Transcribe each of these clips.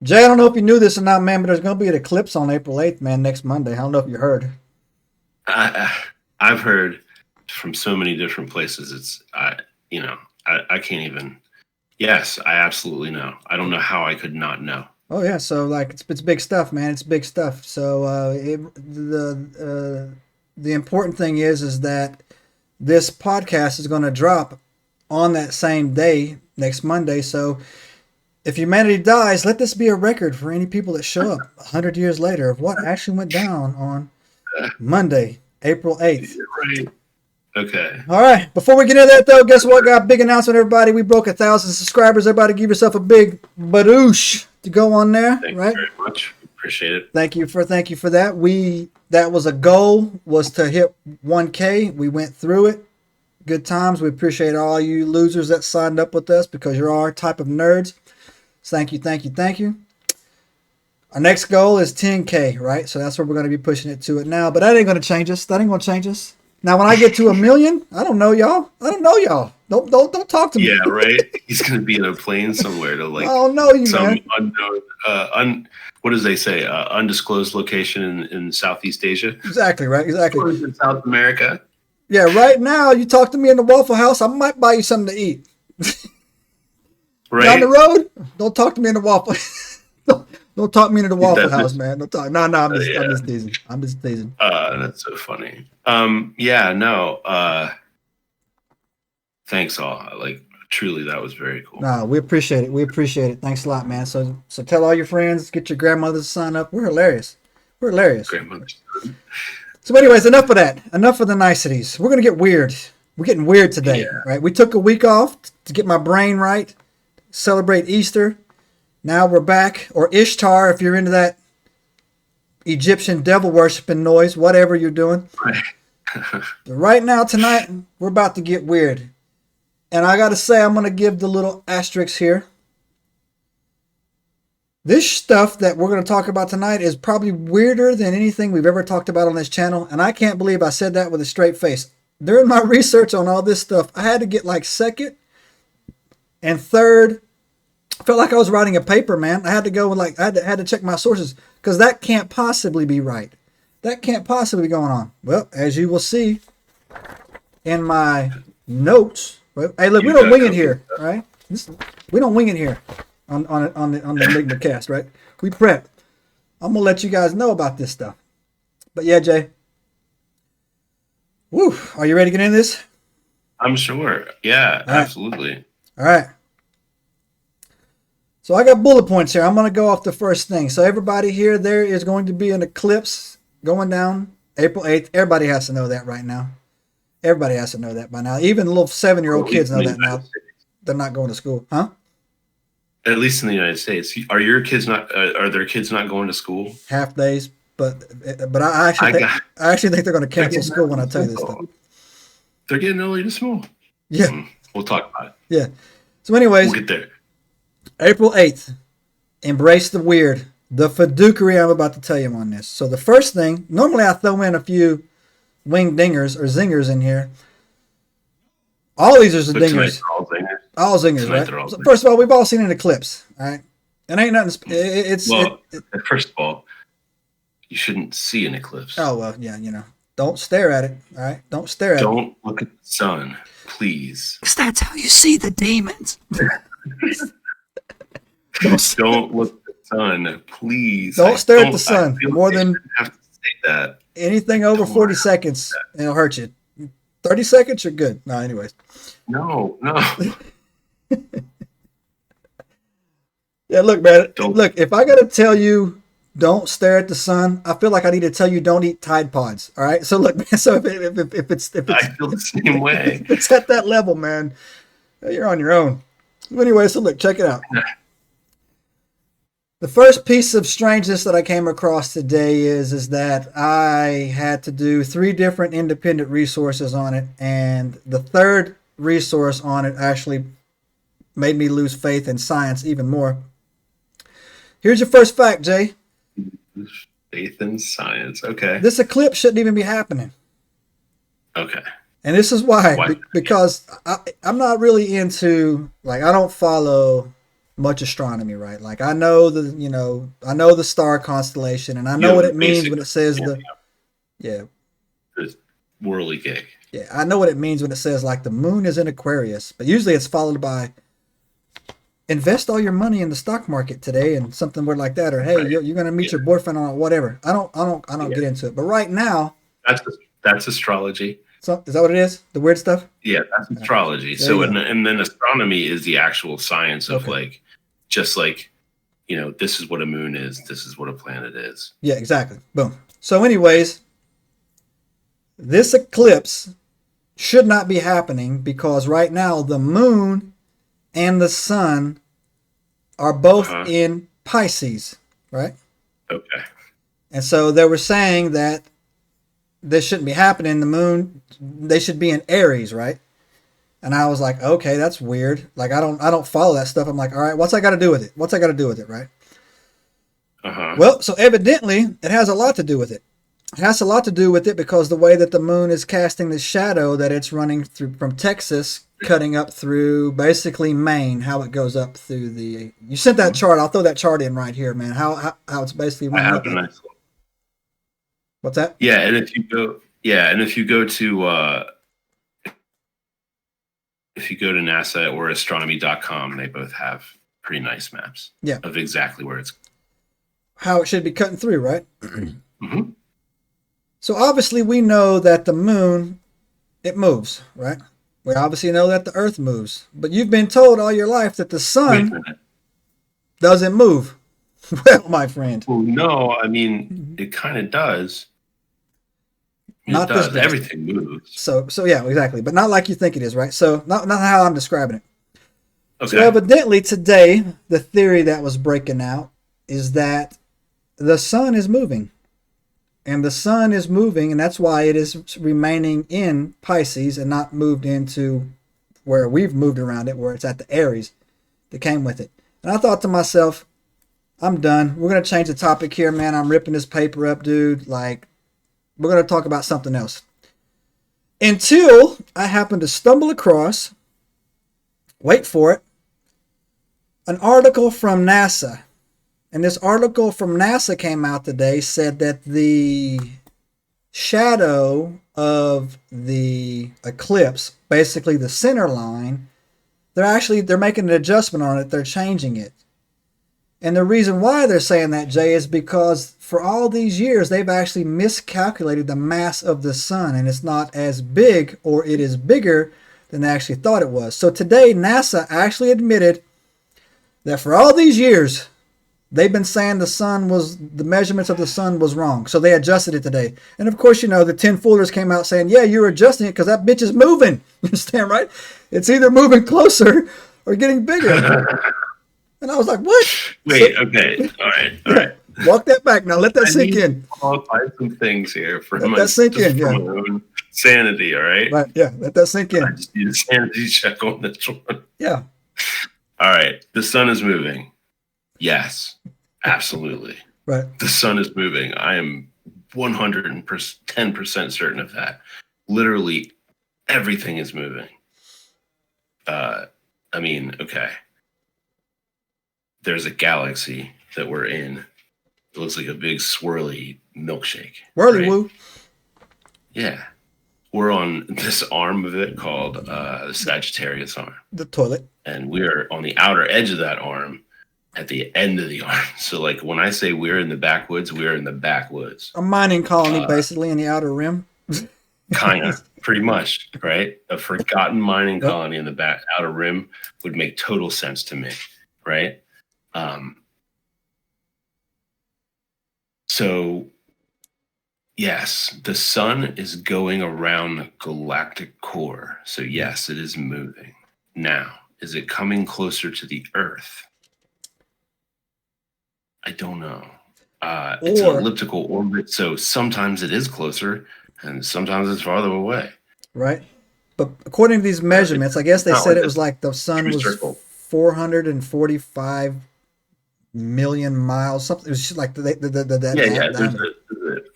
Jay, I don't know if you knew this or not, man, but there's going to be an eclipse on April 8th, man, next Monday. I don't know if you heard. I, I've heard from so many different places. I can't even. Yes, I absolutely know. I don't know how I could not know. Oh yeah, so like it's big stuff, man. It's big stuff. So the important thing is that this podcast is going to drop on that same day next Monday. So if humanity dies, let this be a record for any people that show up 100 years later of what actually went down on Monday, April 8th. Right. Okay. All right. Before we get into that, though, guess what? Got a big announcement, everybody. We broke 1,000 subscribers. Everybody give yourself a big badoosh to go on there. Thank right? you very much. Appreciate it. Thank you for that. That was a goal, was to hit 1K. We went through it. Good times. We appreciate all you losers that signed up with us because you're our type of nerds. So thank you. Our next goal is 10K, right? So that's where we're going to be pushing it to it now. But that ain't going to change us. Now, when I get to 1 million, I don't know y'all. Don't talk to me. Yeah, right. He's going to be in a plane somewhere to like. I don't know you, some man. Unknown. What does they say? Undisclosed location in Southeast Asia. Exactly, right. Exactly. Or in South America. Yeah, right now you talk to me in the Waffle House, I might buy you something to eat. Right. Down the road, don't talk to me in the Waffle. Don't talk me into the Waffle House, man. Don't talk. No, I'm just teasing. That's so funny. No. Thanks all. Like truly, that was very cool. No, we appreciate it. Thanks a lot, man. So tell all your friends, get your grandmothers to sign up. We're hilarious. Grandmother's. So, anyways, enough of that. Enough of the niceties. We're gonna get weird. We're getting weird today, right? We took a week off to get my brain right, celebrate Easter. Now we're back, or Ishtar if you're into that Egyptian devil worshiping noise, whatever you're doing. Right now, tonight, we're about to get weird. And I got to say, I'm going to give the little asterisk here. This stuff that we're going to talk about tonight is probably weirder than anything we've ever talked about on this channel. And I can't believe I said that with a straight face. During my research on all this stuff, I had to get like second and third. I felt like I was writing a paper, man. I had to go and I had to check my sources because that can't possibly be right. That can't possibly be going on. Well, as you will see in my notes. Well, hey, look, we don't wing it here, right? We don't wing it here on the Enigma cast, right? We prep. I'm gonna let you guys know about this stuff. But yeah, Jay. Woo, are you ready to get into this? I'm sure. Yeah, absolutely. All right. So I got bullet points here. I'm going to go off the first thing. So everybody here, there is going to be an eclipse going down April 8th. Everybody has to know that right now. Everybody has to know that by now. Even little 7-year-old kids know that now. They're not going to school. Huh? At least in the United States. Are your kids not, are their kids not going to school? Half days. But I actually think they're going to cancel school when I tell you this stuff. They're getting early to school. Yeah. We'll talk about it. Yeah. So anyways. We'll get there. April 8th, embrace the weird, the fiduciary I'm about to tell you on this. So the first thing, normally I throw in a few wing dingers or zingers in here. All these are dingers. All zingers, right? So first of all, we've all seen an eclipse, all right? It ain't nothing. First of all, you shouldn't see an eclipse. Oh, well, yeah, don't stare at it, all right? Don't stare at it. Don't look at the sun, please. Because that's how you see the demons. Don't look at the sun, please. Don't stare at the sun more than have to say that. Anything over 40 seconds, it'll hurt you. 30 seconds, you're good. No, anyways. No. Yeah, look, man. Look, if I got to tell you don't stare at the sun, I feel like I need to tell you don't eat Tide Pods. All right. So look, man. So if it's I feel the same way. If it's at that level, man, you're on your own. Anyway, so look, check it out. The first piece of strangeness that I came across today is that I had to do 3 different independent resources on it, and the third resource on it actually made me lose faith in science even more. Here's your first fact, Jay. Faith in science. Okay. This eclipse shouldn't even be happening. Okay. And this is why. Because I'm not really into, I don't follow much astronomy, right? Like I know I know the star constellation, and I You know have what a it means basic when it says understanding yeah, of the whirly gig. yeah, I know what it means when it says like the moon is in Aquarius, but usually it's followed by invest all your money in the stock market today and something word like that, or hey, Right. you're going to meet Yeah. your boyfriend on whatever. I don't Yeah. get into it, but right now, That's astrology. so is that what it is? The weird stuff. Yeah, that's astrology. There you So, go. and then astronomy is the actual science of Okay. like, just like, this is what a moon is. This is what a planet is. Yeah, exactly. Boom. So, anyways, this eclipse should not be happening because right now the moon and the sun are both Uh-huh. in Pisces, right? Okay. And so they were saying that this shouldn't be happening. The moon, they should be in Aries, right? And I was like, okay, that's weird. Like I don't follow that stuff. I'm like, all right, what's I got to do with it? What's I got to do with it, right? Uh-huh. Well, so evidently it has a lot to do with it. It has a lot to do with it because the way that the moon is casting the shadow that it's running through from Texas, cutting up through basically Maine, how it goes up through the. You sent that chart. I'll throw that chart in right here, man. How it's basically I running have up. a nice little. What's that? Yeah, and if you go to NASA or astronomy.com, they both have pretty nice maps Yeah. of exactly where it's. How it should be cutting through, right? Mm-hmm. So obviously we know that the moon, it moves, right? We obviously know that the earth moves. But you've been told all your life that the Wait a sun minute. doesn't move. Well, my friend. Well, no, I mean, it kind of does. It Not this does. drastic. Everything moves. So yeah, exactly. But not like you think it is, right? So not how I'm describing it. So Okay. evidently today, the theory that was breaking out is that the sun is moving. And the sun is moving, and that's why it is remaining in Pisces and not moved into where we've moved around it, where it's at the Aries that came with it. And I thought to myself, I'm done. We're going to change the topic here, man. I'm ripping this paper up, dude. Like, we're going to talk about something else. Until I happened to stumble across, wait for it, an article from NASA. And this article from NASA came out today, said that the shadow of the eclipse, basically the center line, they're making an adjustment on it. They're changing it. And the reason why they're saying that, Jay, is because for all these years they've actually miscalculated the mass of the sun, and it's not as big, or it is bigger than they actually thought it was. So today NASA actually admitted that for all these years they've been saying the measurements of the sun was wrong. So they adjusted it today. And of course, the 10 foolers came out saying, yeah, you're adjusting it because that bitch is moving. You understand, right? It's either moving closer or getting bigger. And I was like, what? Wait, okay. All right. Yeah. Walk that back now. Let that I sink need in. to qualify some things here for Let that sink in, for yeah. my own sanity, all right? Right, yeah. Let that sink I in. just need a sanity check on this one. Yeah. All right. The sun is moving. Yes, absolutely. Right. The sun is moving. I am 110% certain of that. Literally everything is moving. I mean, okay. There's a galaxy that we're in. It looks like a big swirly milkshake. Whirly right? woo. Yeah. We're on this arm of it called the Sagittarius arm. The toilet. And we're on the outer edge of that arm at the end of the arm. So, like, when I say we're in the backwoods, we're in the backwoods. A mining colony, basically, in the outer rim. Kind of, pretty much, right? A forgotten mining Yep. colony in the outer rim would make total sense to me, right? So, yes, the sun is going around the galactic core. So, yes, it is moving. Now, is it coming closer to the Earth? I don't know. It's an elliptical orbit, so sometimes it is closer and sometimes it's farther away. Right. But according to these measurements, I guess they said it was like the sun was 445 million miles. Something. It was just like There's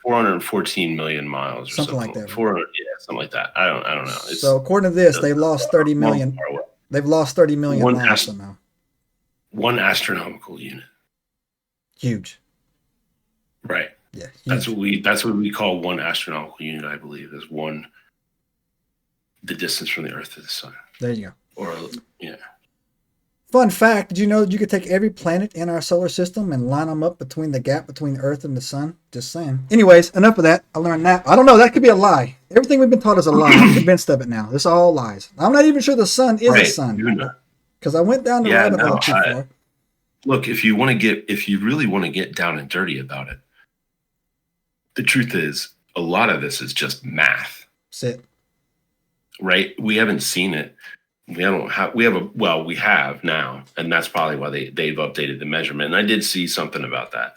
414 million miles or something like that. 400, something like that. I don't know. So according to this, they lost 30 million. They've lost 30 million miles somehow. one astronomical unit. Huge. Right. Yeah. Huge. That's what we call one astronomical unit, I believe, is the distance from the Earth to the sun. There you go. Or yeah. Fun fact, did you know that you could take every planet in our solar system and line them up between the gap between Earth and the sun? Just saying. Anyways, enough of that. I learned that. I don't know. That could be a lie. Everything we've been taught is a lie. I'm convinced of it now. This is all lies. I'm not even sure the sun is a sun. Because I went down the rabbit hole too far. Look, if you really want to get down and dirty about it, the truth is a lot of this is just math. That's it. Right? We haven't seen it. We have now, and that's probably why they've updated the measurement. And I did see something about that.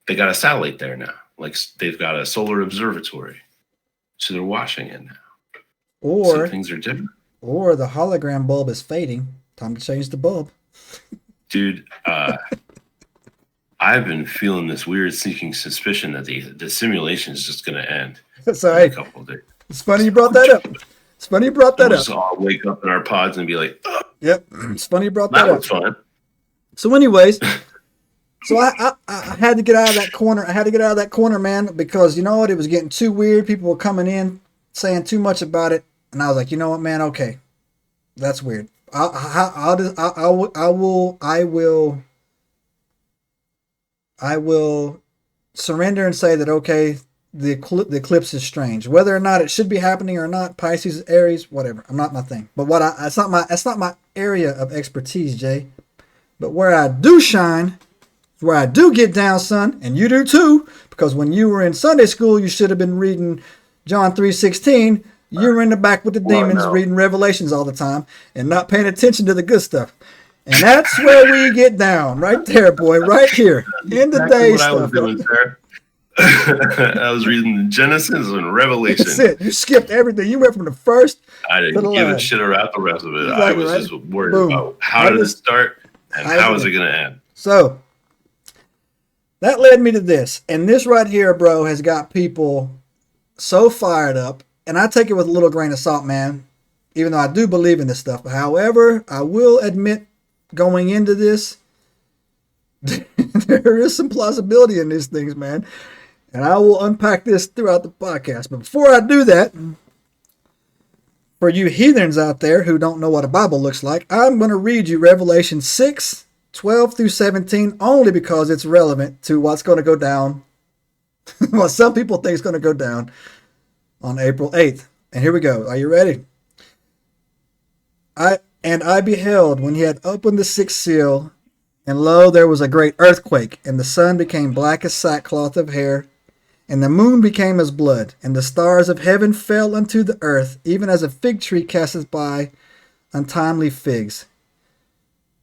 They got a satellite there now. Like they've got a solar observatory. So they're watching it now. Or some things are different. Or the hologram bulb is fading. Time to change the bulb. Dude, I've been feeling this weird sinking suspicion that the simulation is just going to end in a couple of days. It's funny you brought that up. It's funny you brought that up. We'll all wake up in our pods and be like, oh, yep. It's funny you brought that up. That was fun. So anyways, so I had to get out of that corner. I had to get out of that corner, man, because you know what? It was getting too weird. People were coming in saying too much about it. And I was like, you know what, man? Okay. That's weird. I will surrender and say that, okay, the eclipse is strange. Whether or not it should be happening or not, Pisces, Aries, whatever. I'm not my thing. But that's not my area of expertise, Jay. But where I do shine, where I do get down, son, and you do too, because when you were in Sunday school, you should have been reading John 3:16. You were in the back with the demons reading Revelations all the time and not paying attention to the good stuff. And that's where we get down, right there, boy, right here. In the day stuff. I was reading Genesis and Revelation. That's it. You skipped everything. You went from the first. I didn't give a shit about the rest of it. Exactly, I was just worried about how did it start and how is it going to end. So that led me to this. And this right here, bro, has got people so fired up. And I take it with a little grain of salt, man, even though I do believe in this stuff. However, I will admit going into this, there is some plausibility in these things, man. And I will unpack this throughout the podcast. But before I do that, for you heathens out there who don't know what a Bible looks like, I'm going to read you Revelation 6:12 through 17, only because it's relevant to what's going to go down, what some people think is going to go down on April 8th. And here we go. Are you ready? I beheld when he had opened the sixth seal, and lo, there was a great earthquake, and the sun became black as sackcloth of hair, and the moon became as blood, and the stars of heaven fell unto the earth, even as a fig tree casteth by untimely figs,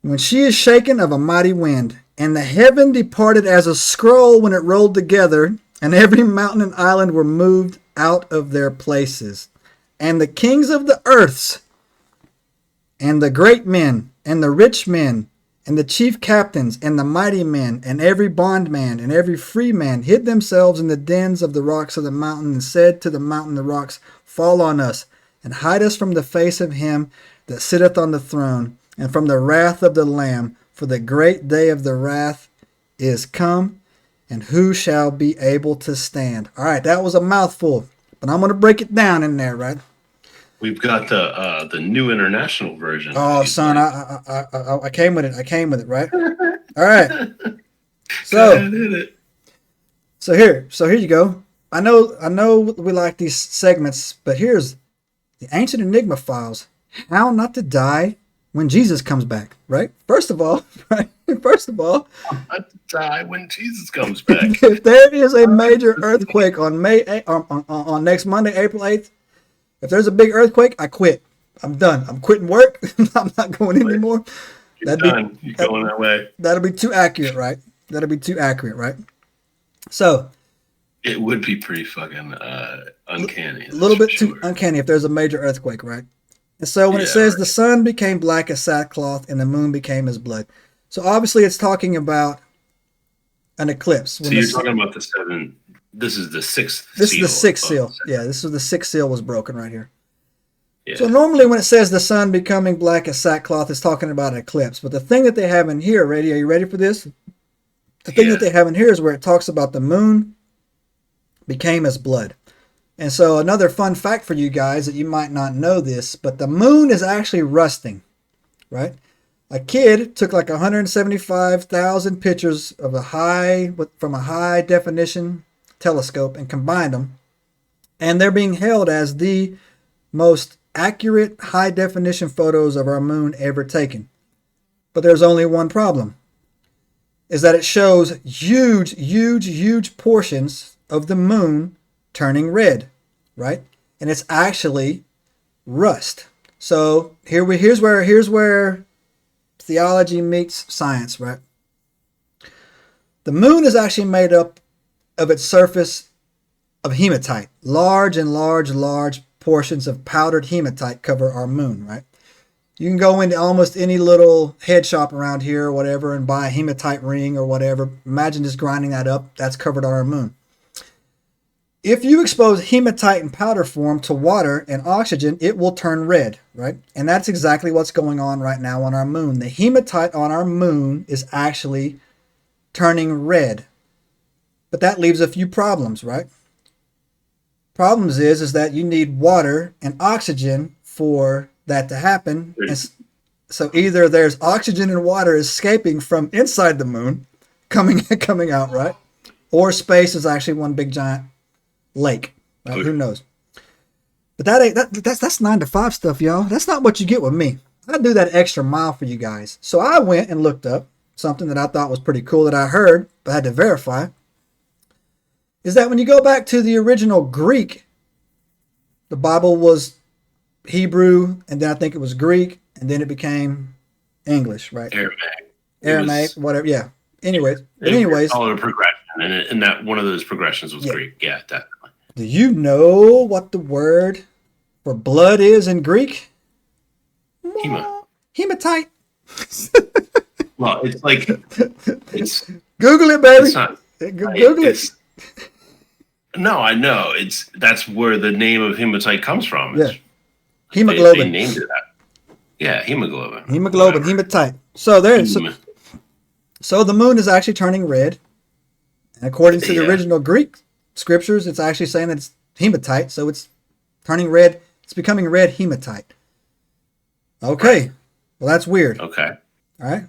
when she is shaken of a mighty wind. And the heaven departed as a scroll when it rolled together, and every mountain and island were moved out of their places. And the kings of the earths, and the great men, and the rich men, and the chief captains, and the mighty men, and every bondman, and every free man, hid themselves in the dens of the rocks of the mountain, and said to the mountain, the rocks, fall on us, and hide us from the face of him that sitteth on the throne, and from the wrath of the Lamb, for the great day of the wrath is come, and who shall be able to stand? All right, that was a mouthful, but I'm going to break it down in there, right? We've got the new international version. Oh, son, I came with it. I came with it, right? All right. So here you go. I know we like these segments, but here's the ancient Enigma files. How not to die when Jesus comes back, right? First of all, not to die when Jesus comes back. If there is a major earthquake on on next Monday, April 8th, if there's a big earthquake, I quit. I'm done. I'm quitting work. I'm not going anymore. You're done. You're going that way. That'll be too accurate, right? So it would be pretty fucking uncanny. A little bit too uncanny if there's a major earthquake, right? And so when it says the sun became black as sackcloth and the moon became as blood. So obviously it's talking about an eclipse. So you're talking about the seven. This is the sixth seal. This is the sixth seal. Yeah, this is the sixth seal was broken right here. So Yeah. normally when it says the sun becoming black as sackcloth, it's talking about an eclipse. But the thing that they have in here, are you ready for this? The thing that Yeah. they have in here is where it talks about the moon became as blood. And so another fun fact for you guys that you might not know this, but the moon is actually rusting, right? A kid took like 175,000 pictures of from a high definition telescope and combined them, and they're being held as the most accurate high definition photos of our moon ever taken. But there's only one problem, is that it shows huge portions of the moon turning red, right? And it's actually rust. So here's where theology meets science, right? The moon is actually made up of its surface of hematite. Large portions of powdered hematite cover our moon, right? You can go into almost any little head shop around here or whatever and buy a hematite ring or whatever. Imagine just grinding that up. That's covered on our moon. If you expose hematite in powder form to water and oxygen, it will turn red, right? And that's exactly what's going on right now on our moon. The hematite on our moon is actually turning red. But that leaves a few problems, right? Problems is that you need water and oxygen for that to happen. And so either there's oxygen and water escaping from inside the moon, coming out, right? Or space is actually one big giant lake. Right? Who knows? But that's 9 to 5 stuff, y'all. That's not what you get with me. I do that extra mile for you guys. So I went and looked up something that I thought was pretty cool that I heard, but had to verify. Is that when you go back to the original Greek, the Bible was Hebrew, and then I think it was Greek, and then it became English, right? Aramaic, whatever. Yeah. Anyways, All a progression, and that one of those progressions was Greek. Yeah, definitely. Do you know what the word for blood is in Greek? Hematite. Well, it's like it's Google it, baby. It's not. Google it. No, I know. That's where the name of hematite comes from. Yeah. Hemoglobin. They named it that. Yeah, hemoglobin. Hemoglobin, hematite. So so the moon is actually turning red. And according to the original Greek scriptures, it's actually saying that it's hematite, so it's turning red. It's becoming red hematite. Okay. Right. Well, that's weird. Okay. All right.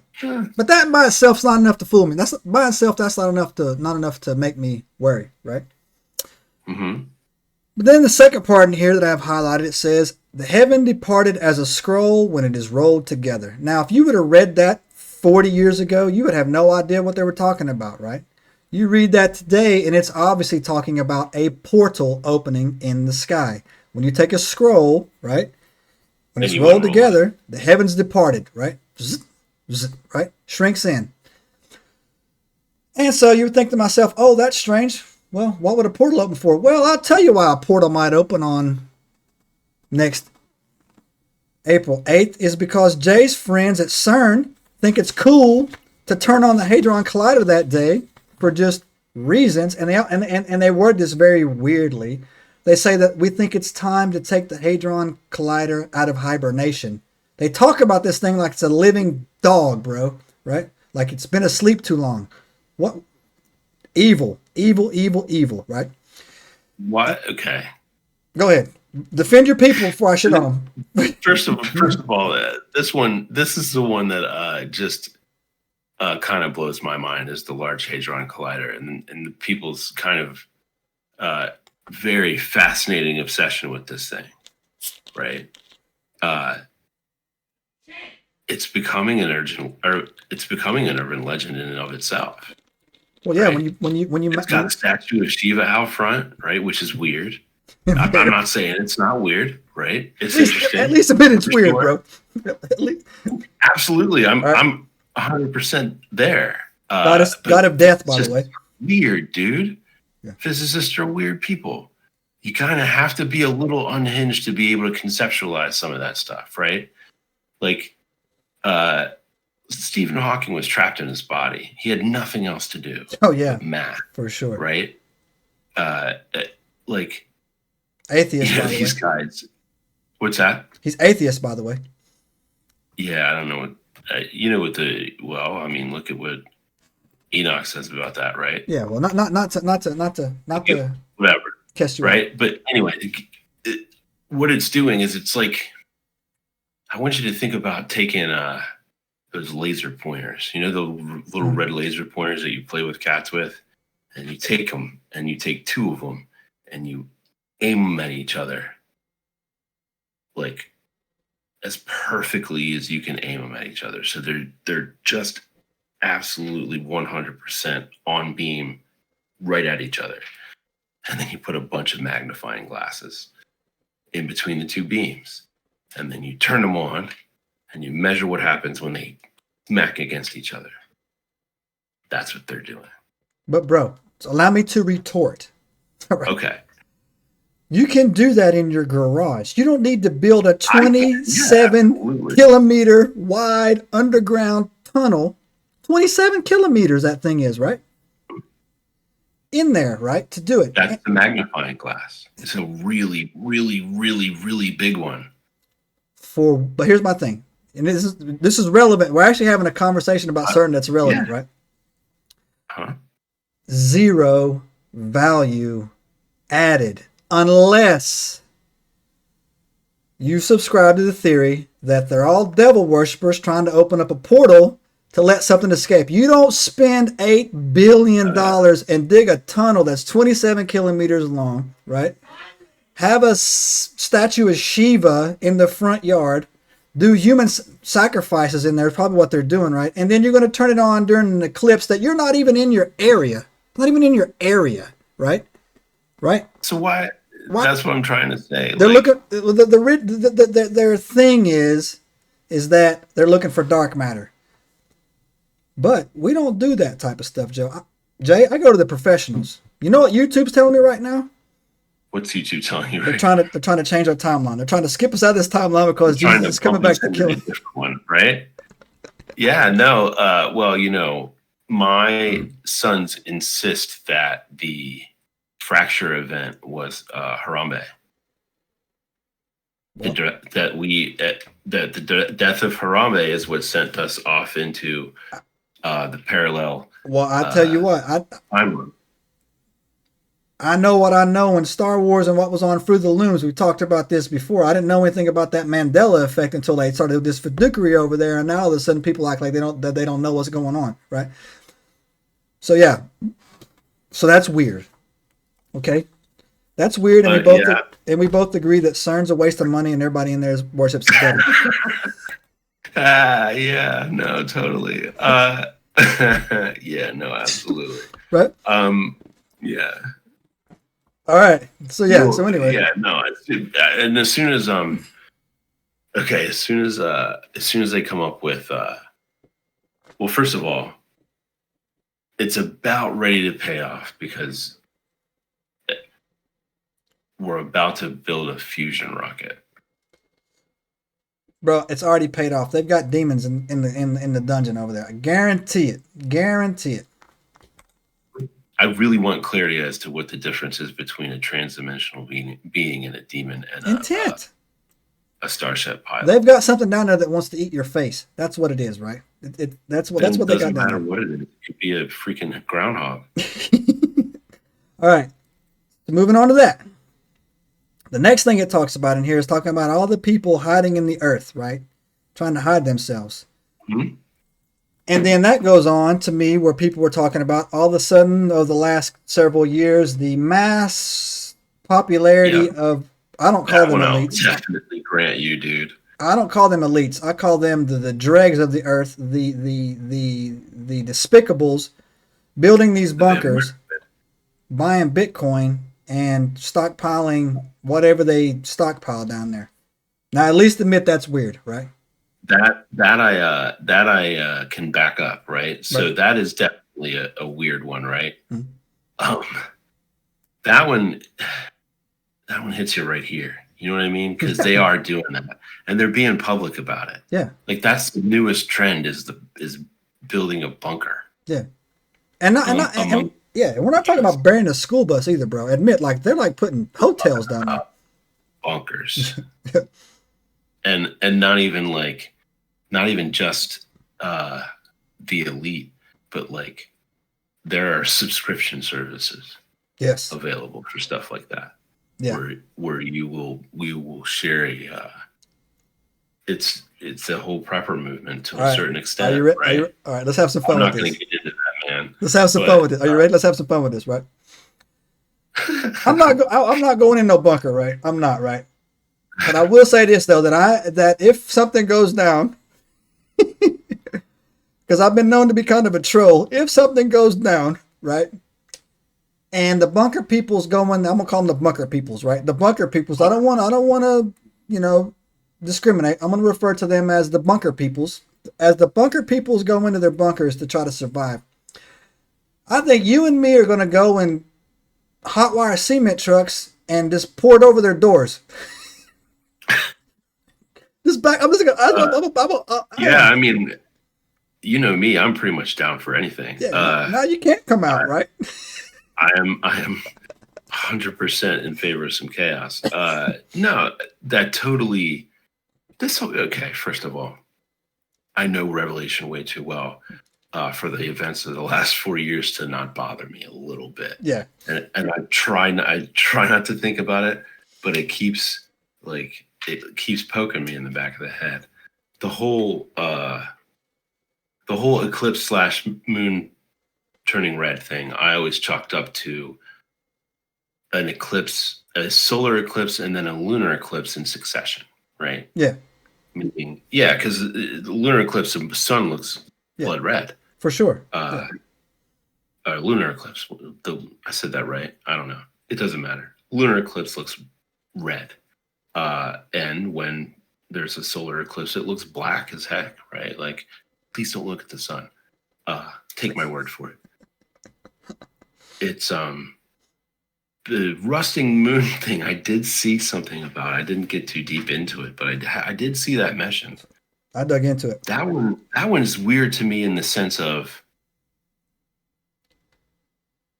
But that by itself's not enough to fool me. That's not enough to make me worry, right? Mm-hmm. But then the second part in here that I have highlighted, it says, "The heaven departed as a scroll when it is rolled together." Now, if you would have read that 40 years ago, you would have no idea what they were talking about, right? You read that today, and it's obviously talking about a portal opening in the sky. When you take a scroll, right? When it's rolled together, the heavens departed, right? Right? Shrinks in. And so you would think to myself, oh, that's strange. Well, what would a portal open for? Well, I'll tell you why a portal might open on next April 8th is because Jay's friends at CERN think it's cool to turn on the Hadron Collider that day for just reasons. And they word this very weirdly. They say that we think it's time to take the Hadron Collider out of hibernation. They talk about this thing like it's a living dog, bro, right? Like it's been asleep too long. What? Evil, right? What? Okay. Go ahead. Defend your people before I shit on them. First of all, this is the one that just kind of blows my mind is the Large Hadron Collider and the people's kind of very fascinating obsession with this thing, right? It's becoming an urban legend in and of itself. Well, yeah, right? when you it's got a statue of Shiva out front, right? Which is weird. I'm not saying it's not weird, right? It's interesting. At least a bit it's weird, sure. Bro. Absolutely, I'm 100% there. God of death, by the way. Weird, dude. Yeah. Physicists are weird people. You kind of have to be a little unhinged to be able to conceptualize some of that stuff, right? Like, Stephen Hawking was trapped in his body. He had nothing else to do. Oh yeah, math for sure. Right? Like atheists. These guys. What's that? He's atheist, by the way. Yeah, I don't know what well, I mean, look at what Enoch says about that, right? Yeah, well, not to Whatever, catch you out. right? But anyway, what it's doing is it's like I want you to think about taking those laser pointers, the little red laser pointers that you play with cats with, and you take them and you take two of them and you aim them at each other, like as perfectly as you can aim them at each other. So they're just absolutely 100% on beam right at each other. And then you put a bunch of magnifying glasses in between the two beams. And then you turn them on and you measure what happens when they smack against each other. That's what they're doing. But bro, allow me to retort. Right. Okay. You can do that in your garage. You don't need to build a 27 kilometer wide underground tunnel. 27 kilometers that thing is, right? In there, right? To do it. That's the magnifying glass. It's a really, really, really, really big one. But here's my thing. And this is relevant. We're actually having a conversation about CERN that's relevant, right? Huh? Zero value added. Unless you subscribe to the theory that they're all devil worshippers trying to open up a portal to let something escape. You don't spend $8 billion and dig a tunnel that's 27 kilometers long, right? Have a statue of Shiva in the front yard, do human sacrifices in there, is probably what they're doing, right? And then you're going to turn it on during an eclipse that you're not even in your area. Not even in your area, right? Right? So why? That's what I'm trying to say. They're looking. Their thing is that they're looking for dark matter. But we don't do that type of stuff, Joe. Jay, I go to the professionals. You know what YouTube's telling me right now? What's YouTube telling you? They're trying to change our timeline. They're trying to skip us out of this timeline because Jesus is coming back to kill us. One, right? Yeah. No. Well, my sons insist that the fracture event was Harambe. Well, that the death of Harambe is what sent us off into the parallel. Well, I tell you what, I know what I know in Star Wars and what was on Through the Looms. We talked about this before. I didn't know anything about that Mandela effect until they started this fiduciary over there, and now all of a sudden people act like they don't know what's going on, right? So yeah, so that's weird. Okay, that's weird, and we both agree that CERN's a waste of money, and everybody in there worships the devil. Yeah, no, totally. Yeah, no, absolutely. Right. Yeah. All right. So yeah. So anyway. Yeah. No. And as soon as as soon as they come up with well, first of all, it's about ready to pay off because we're about to build a fusion rocket. Bro, it's already paid off. They've got demons in the dungeon over there. I guarantee it. Guarantee it. I really want clarity as to what the difference is between a transdimensional being and a demon and intent. A starship pilot. They've got something down there that wants to eat your face. That's what it is, right? That's what they got down there. Doesn't matter what it is. It could be a freaking groundhog. All right. So moving on to that. The next thing it talks about in here is talking about all the people hiding in the earth, right? Trying to hide themselves. Mm-hmm. And then that goes on to me where people were talking about all of a sudden over the last several years, the mass popularity of, I don't call them elites. I'll definitely grant you, dude. I don't call them elites. I call them the dregs of the earth, the despicables, building these bunkers, buying Bitcoin, and stockpiling whatever they stockpile down there. Now, at least admit that's weird, right? That I can back up, right? So that is definitely a weird one, right? Mm-hmm. That one hits you right here. You know what I mean? Because they are doing that, and they're being public about it. Yeah, like that's the newest trend is building a bunker. Yeah, and we're not talking about burying a school bus either, bro. Admit, like they're like putting hotels down there. Bunkers. and not even just the elite, but like there are subscription services Yes. available for stuff like that. Yeah. Where we will share a it's a whole prepper movement to a certain extent. Are you ready? Right? All right, let's have some fun I'm with not going this. to get into that, man. Let's have some fun with this. Are you ready? Let's have some fun with this, right? I'm not going in no bunker, right? I'm not, right? But I will say this though, that if something goes down, because I've been known to be kind of a troll, if something goes down, right? And the bunker people's going, I'm gonna call them the bunker peoples, right? The bunker peoples. I don't want to, discriminate. I'm gonna refer to them as the bunker peoples. As the bunker peoples go into their bunkers to try to survive, I think you and me are gonna go in hot wire cement trucks and just pour it over their doors. Yeah, I mean, you know me, I'm pretty much down for anything. Yeah, now you can't come out, right? I am 100% in favor of some chaos. No, that totally. Okay. First of all, I know Revelation way too well for the events of the last 4 years to not bother me a little bit. Yeah, and I try not to think about it, but it keeps poking me in the back of the head. The whole eclipse / moon turning red thing, I always chalked up to an eclipse, a solar eclipse, and then a lunar eclipse in succession, right? Yeah. Meaning, yeah, because the lunar eclipse, the sun looks blood red. For sure. Lunar eclipse, I said that right? I don't know. It doesn't matter. Lunar eclipse looks red. And when there's a solar eclipse, it looks black as heck, right? Like, please don't look at the sun. Take my word for it. It's the rusting moon thing. I did see something about. I didn't get too deep into it, but I did see that mentioned. I dug into it. That one is weird to me in the sense of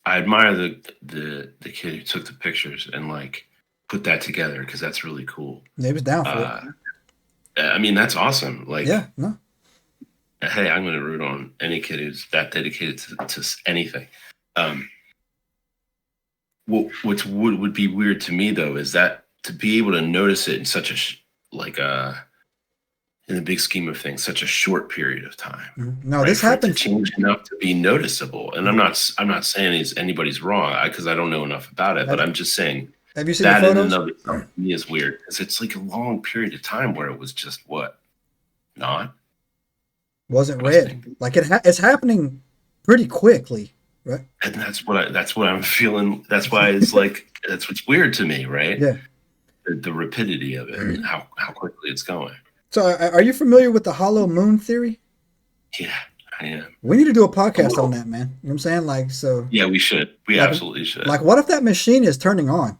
I admire the kid who took the pictures and like put that together because that's really cool. He was down for it. I mean, that's awesome. Like, yeah, no. Hey, I'm going to root on any kid who's that dedicated to anything. What would be weird to me though is that to be able to notice it in such in the big scheme of things, such a short period of time. Mm-hmm. No, right? This happens. To change enough to be noticeable, and I'm not saying anybody's wrong because I don't know enough about it, but I'm just saying. Have you seen that the photos? in and of itself to me is weird because it's like a long period of time where it was just wasn't red. Like it's happening pretty quickly, right? And that's what I'm feeling. That's why it's like that's what's weird to me, right? Yeah. The rapidity of it and how quickly it's going. So, are you familiar with the hollow moon theory? Yeah, I am. We need to do a podcast on that, man. You know what I'm saying? Like, so. Yeah, we should. We absolutely should. Like, what if that machine is turning on?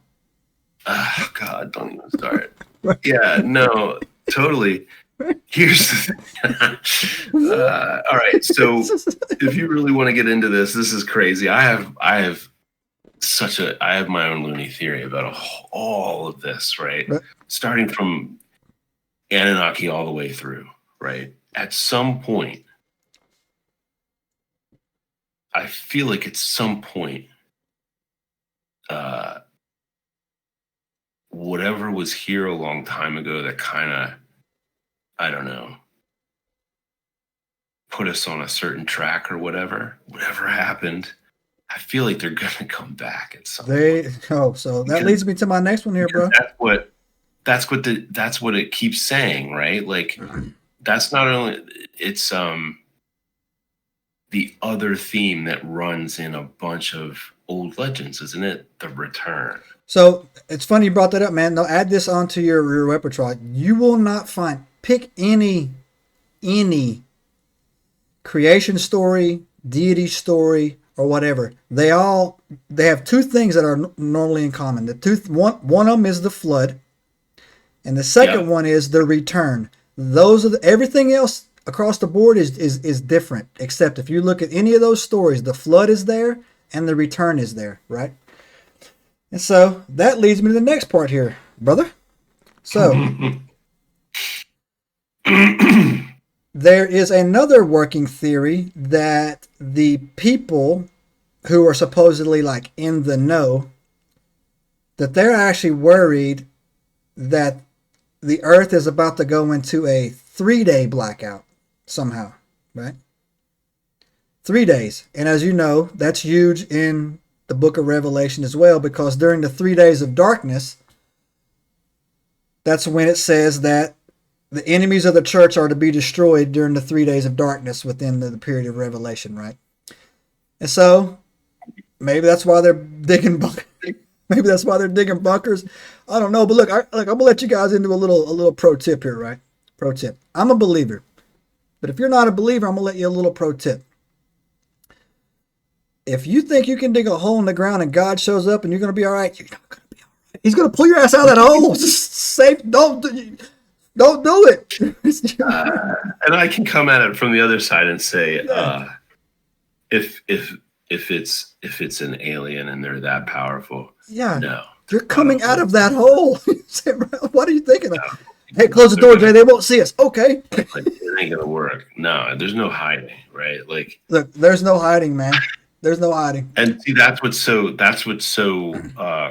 Oh, God, don't even start. Yeah, no, totally. Here's the thing. All right, so if you really want to get into this is crazy. I have my own loony theory about all of this, right? Starting from Anunnaki all the way through, right? At some point, I feel like at some point, whatever was here a long time ago that kind of, I don't know, put us on a certain track or whatever happened, I feel like they're going to come back at some point. So that leads me to my next one here, bro. That's what it keeps saying, right? Like that's not only it's the other theme that runs in a bunch of old legends, isn't it? The return. So it's funny you brought that up, man. Now add this onto your repertoire. You will not pick any creation story, deity story, or whatever. They have two things that are normally in common. One of them is the flood. And the second one is the return. Those are everything else across the board is different. Except if you look at any of those stories, the flood is there and the return is there, right? And so that leads me to the next part here, brother. So There is another working theory that the people who are supposedly like in the know, that they're actually worried that the Earth is about to go into a 3-day blackout somehow, right? 3 days. And as you know, that's huge in the book of Revelation as well, because during the 3 days of darkness, that's when it says that the enemies of the church are to be destroyed during the 3 days of darkness within the period of Revelation, right? And so maybe that's why they're digging bunkers. Maybe that's why they're digging bunkers. I don't know, but look, I'm gonna let you guys into a little pro tip here, right? Pro tip. I'm a believer, but if you're not a believer, I'm gonna let you a little pro tip. If you think you can dig a hole in the ground and God shows up and you're gonna be all right, you're not gonna be all right. He's gonna pull your ass out of that hole. Just safe. Don't do it. And I can come at it from the other side and say, if it's an alien and they're that powerful, no, you're coming out of that hole. What are you thinking of? Hey, close the door, Jay. They won't see us. Okay. Like, it ain't gonna work. No, there's no hiding, right? Like, look, there's no hiding, man. There's no hiding. And see, that's what's so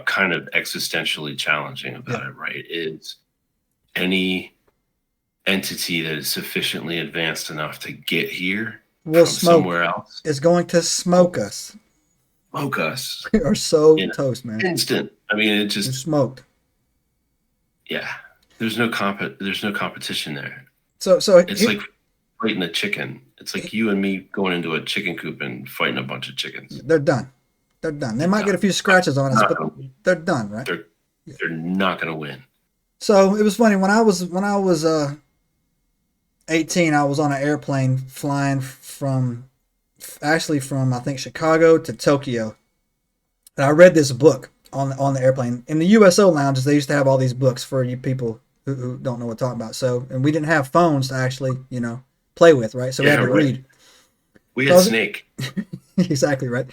kind of existentially challenging about it, right? Is any entity that is sufficiently advanced enough to get here from somewhere else is going to smoke us. Smoke us. We are so toast, man. Instant. I mean, it just smoked. Yeah. There's no competition there. So it's like fighting a chicken. It's like you and me going into a chicken coop and fighting a bunch of chickens. They're done. They might get a few scratches on us, but they're done, right? They're not going to win. So it was funny when I was 18. I was on an airplane flying from I think Chicago to Tokyo, and I read this book on the airplane. In the USO lounges, they used to have all these books for you people who don't know what I'm talking about. So, and we didn't have phones to actually play with, right? So we had to read. We had Snake. Exactly right.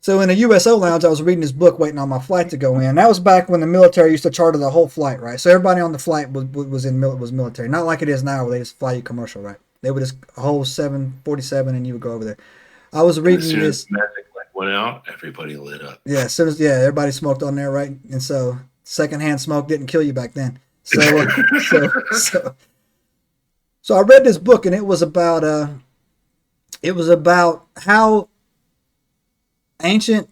So in a USO lounge, I was reading this book, waiting on my flight to go in. That was back when the military used to charter the whole flight, right? So everybody on the flight was military, not like it is now, where they just fly you commercial, right? They would just a whole 747, and you would go over there. I was reading this. Magic went out, everybody lit up. Yeah, as soon as everybody smoked on there, right? And so secondhand smoke didn't kill you back then. So I read this book, and it was about how ancient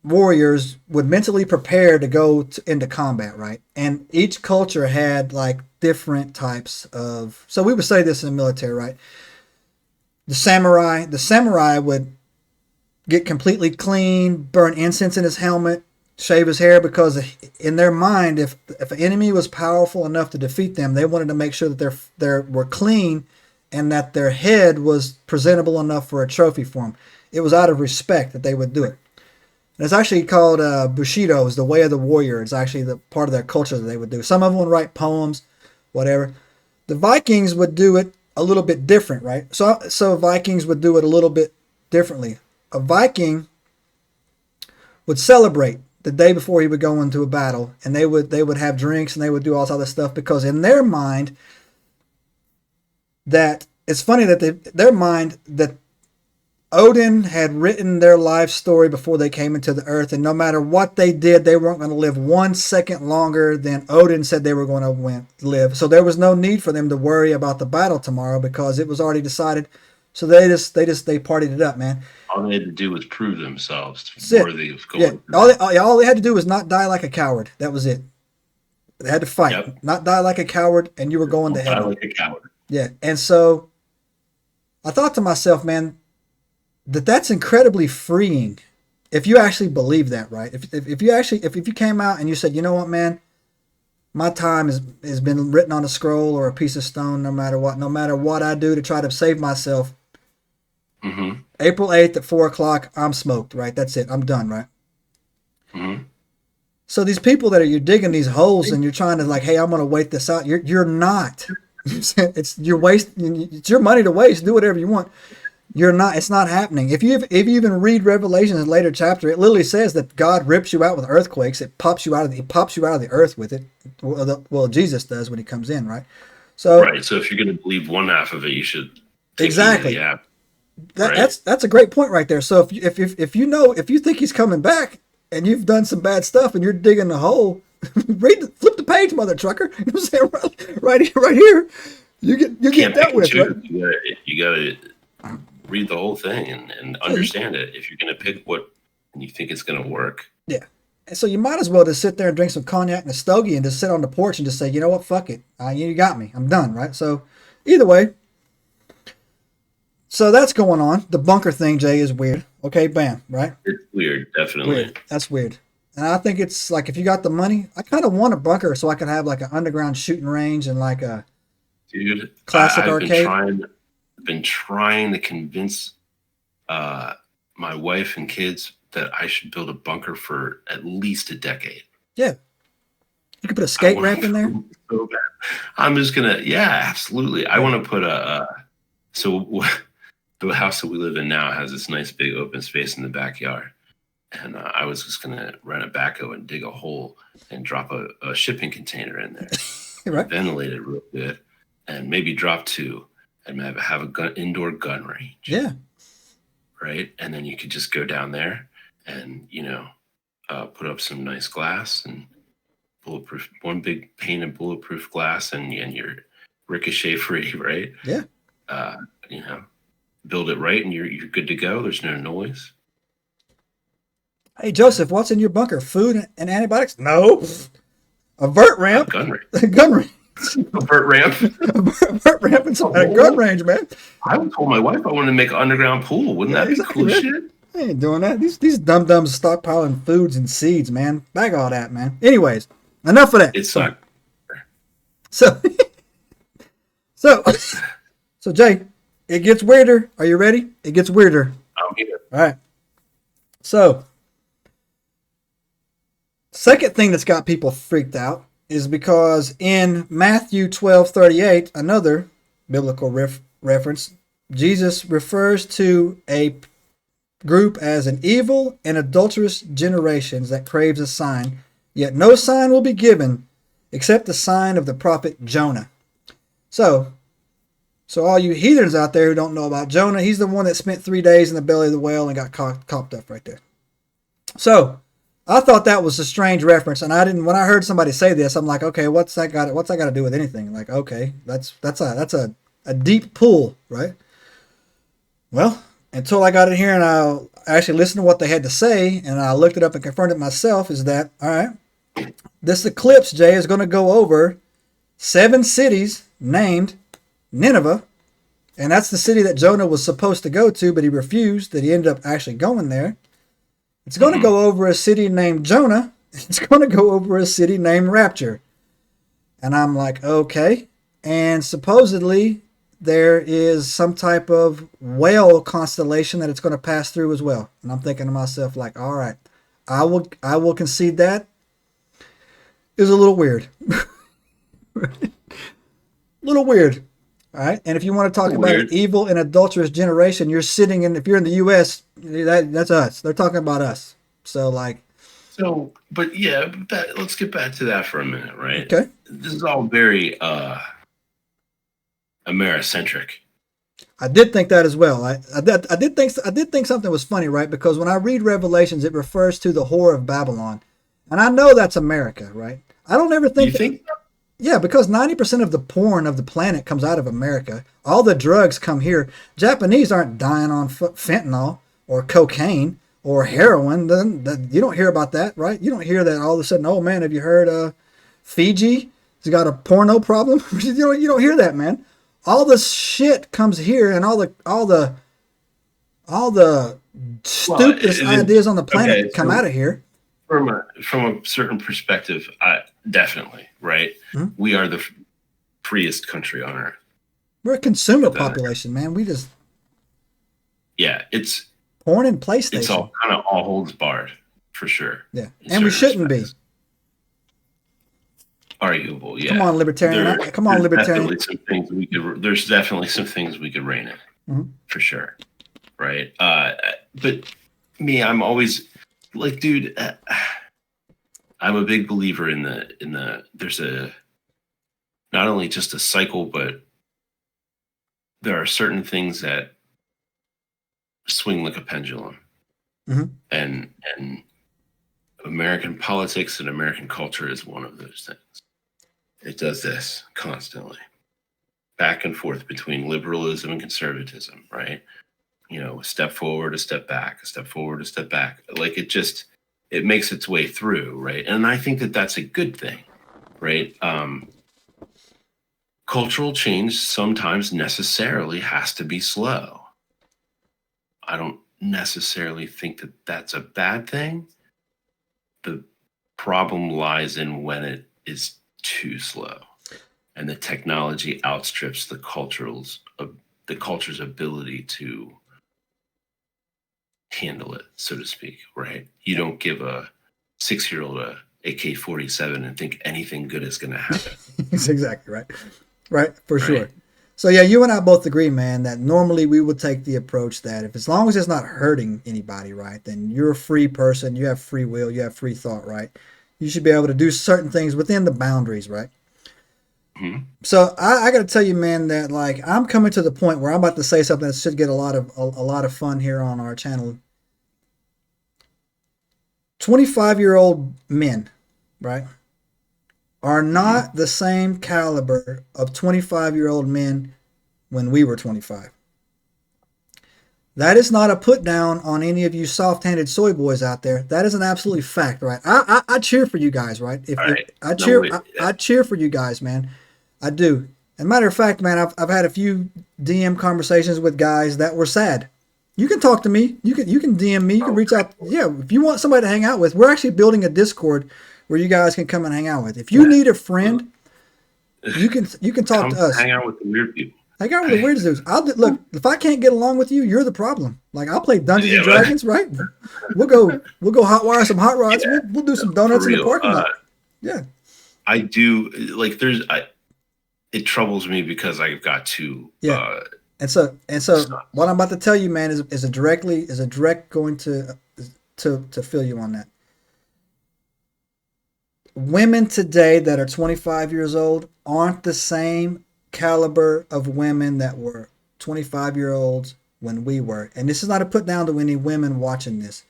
warriors would mentally prepare to go into combat, right? And each culture had like different types of. So we would say this in the military, right? The samurai would get completely clean, burn incense in his helmet, shave his hair, because in their mind, if an enemy was powerful enough to defeat them, they wanted to make sure that they were clean and that their head was presentable enough for a trophy for them. It was out of respect that they would do it. And it's actually called Bushido, is the way of the warrior. It's actually the part of their culture that they would do. Some of them would write poems, whatever. The Vikings would do it a little bit different, right? So Vikings would do it a little bit differently. A Viking would celebrate the day before he would go into a battle, and they would have drinks and they would do all this other stuff, because in their mind, that it's funny that their mind that Odin had written their life story before they came into the earth, and no matter what they did, they weren't going to live 1 second longer than Odin said they were going to live. So there was no need for them to worry about the battle tomorrow, because it was already decided. So they partied it up, man. All they had to do was prove themselves worthy of going. Yeah, all they had to do was not die like a coward. That was it. They had to fight, not die like a coward, and you were going to heaven. Die like a coward. Yeah, and so I thought to myself, man, that's incredibly freeing if you actually believe that, right? If you came out and you said, you know what, man, my time has been written on a scroll or a piece of stone, no matter what I do to try to save myself. Mm-hmm. April 8th at 4:00, I'm smoked, right? That's it. I'm done, right? Mm-hmm. So these people you're digging these holes and you're trying to like, hey, I'm going to wait this out. You're not. It's your money to waste. Do whatever you want. You're not. It's not happening. If you even read Revelation in a later chapter, it literally says that God rips you out with earthquakes. It pops you out of the earth with it. Well, Jesus does when he comes in, right? So Right. So if you're going to believe one half of it, you should take heed to the exactly, app. Right. that's a great point right there. So if you know, if you think he's coming back and you've done some bad stuff and you're digging the hole, flip the page, mother trucker. You know what I'm saying? Right here, you get Can't pick dealt and with, right? choose. You gotta read the whole thing and So you, understand it. If you're going to pick what and you think it's going to work, yeah. And so you might as well just sit there and drink some cognac and a stogie and just sit on the porch and just say, you know what, fuck it, you got me, I'm done, right? So either way, so that's going on. The bunker thing, Jay, is weird. Okay, bam, right? it's weird. Definitely. Weird. That's weird. And I think it's like if you got the money, I kind of want a bunker so I could have like an underground shooting range and like a Dude, classic I've arcade. been trying to convince uh, my wife and kids that I should build a bunker for at least a decade. Yeah, you could put a I skate want ramp in there. to so bad. I'm just gonna, yeah, absolutely. I Yeah. want to put so the house that we live in now has this nice big open space in the backyard, and I was just gonna rent a backhoe and dig a hole and drop a shipping container in there, Right. ventilate it real good, and maybe drop two, and have a indoor gun range, Yeah. right? And then you could just go down there and put up some nice glass and bulletproof, one big pane of bulletproof glass, and you're ricochet free, right? Yeah. Uh, you know, build it right, and you're good to go. There's no noise. Hey Joseph, what's in your bunker? Food and antibiotics? No. A vert A ramp, gun range, a gun range, a vert ramp. a vert ramp, and a gun range, man. I told my wife I wanted to make an underground pool. Wouldn't Yeah, that be exactly, cool man. shit? I ain't doing that. These dum dums stockpiling foods and seeds, man. Bag all that, man. Anyways, enough of that. It's So, not. so, so, so, Jay, it gets weirder. Are you ready? It gets weirder. I'm here. All right. So, second thing that's got people freaked out is because in Matthew 12:38, another biblical reference, Jesus refers to a group as an evil and adulterous generation that craves a sign, yet no sign will be given except the sign of the prophet Jonah. So all you heathens out there who don't know about Jonah, he's the one that spent 3 days in the belly of the whale and got copped up right there. So I thought that was a strange reference, and I didn't. When I heard somebody say this, I'm like, okay, what's that got to do with anything? Like, okay, that's a deep pull, right? Well, until I got in here and I actually listened to what they had to say, and I looked it up and confirmed it myself, is that all right? This eclipse, Jay, is going to go over 7 cities named Nineveh, and that's the city that Jonah was supposed to go to, but he refused. That he ended up actually going there. It's going to go over a city named Jonah. It's going to go over a city named Rapture. And I'm like, okay. And supposedly there is some type of whale constellation that it's going to pass through as well. And I'm thinking to myself, like, all right, I will concede that is a little weird. A little weird. All right. And if you want to talk about an evil and adulterous generation, you're sitting in, if you're in the U.S., that's us. They're talking about us. So, like. So, but yeah, let's get back to that for a minute, right? Okay. This is all very Americentric. I did think that as well. I did think something was funny, right? Because when I read Revelations, it refers to the whore of Babylon, and I know that's America, right? I don't ever think. You think? Yeah, because 90% of the porn of the planet comes out of America. All the drugs come here. Japanese aren't dying on fentanyl or cocaine or heroin. You don't hear about that, right? You don't hear that all of a sudden, oh man, have you heard Fiji has got a porno problem? You don't hear that, man. All the shit comes here, and all the stupidest ideas on the planet come out of here. From a certain perspective, definitely, right? Mm-hmm. We are the freest country on earth. We're a consumer population, man. We just it's porn and PlayStation. It's all kind of all holds barred for sure. Yeah, and we shouldn't be. Arguable, yeah. Come on, libertarian. There's definitely some things we could rein in, for sure, right? But me, I'm always like, dude, I'm a big believer in the. There's a not only just a cycle, but there are certain things that swing like a pendulum. Mm-hmm. And American politics and American culture is one of those things. It does this constantly, back and forth between liberalism and conservatism, right? A step forward, a step back, a step forward, a step back. Like it makes its way through, right? And I think that that's a good thing, right? Cultural change sometimes necessarily has to be slow. I don't necessarily think that that's a bad thing. The problem lies in when it is too slow and the technology outstrips the culture's ability to handle it, so to speak, right? You don't give a 6-year-old a AK-47 and think anything good is going to happen. That's exactly right. Right, for Right. sure. So yeah, you and I both agree, man, that normally we would take the approach that if as long as it's not hurting anybody, right, then you're a free person, you have free will, you have free thought, right? You should be able to do certain things within the boundaries, right? Mhm. So I got to tell you, man, that like I'm coming to the point where I'm about to say something that should get a lot of fun here on our channel. 25-year-old men, right, are not the same caliber of 25-year-old men when we were 25. That is not a put down on any of you soft-handed soy boys out there. That is an absolute fact, right? I cheer for you guys, right? If, All if right. I No, cheer, wait. I cheer for you guys, man. I do. And matter of fact, man, I've had a few DM conversations with guys that were sad. You can talk to me. You can DM me. You can reach out. Yeah, if you want somebody to hang out with, we're actually building a Discord where you guys can come and hang out with. If you need a friend, you can talk Come to us. hang out with the weird people. Hang out with the weirdest dudes. Look. If I can't get along with you, you're the problem. Like I'll play Dungeons and Yeah, but- Dragons, right? We'll go hot wire some hot rods. Yeah, We'll do some for donuts in the real. parking lot. Yeah. I do like. It troubles me because I've got to. Yeah. And so what I'm about to tell you, man, is a direct going to fill you on that. Women today that are 25 years old aren't the same caliber of women that were 25-year-olds when we were. And this is not a put down to any women watching this.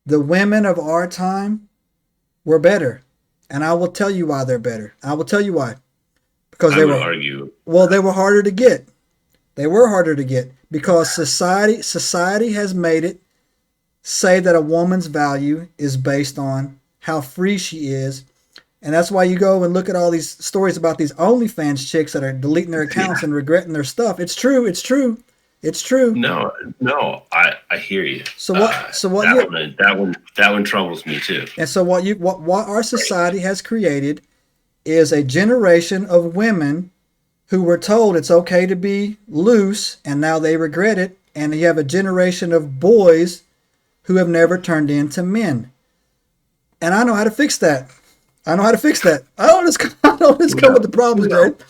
The women of our time were better. And I will tell you why they're better. I will tell you why. Because I would argue. Well, they were harder to get. They were harder to get because society has made it say that a woman's value is based on how free she is. And that's why you go and look at all these stories about these OnlyFans chicks that are deleting their accounts and regretting their stuff. It's true. No, I hear you. So what? That one troubles me too. And so what our society has created is a generation of women who were told it's okay to be loose, and now they regret it. And you have a generation of boys who have never turned into men. And I know how to fix that. I don't just come with the problems, Jared.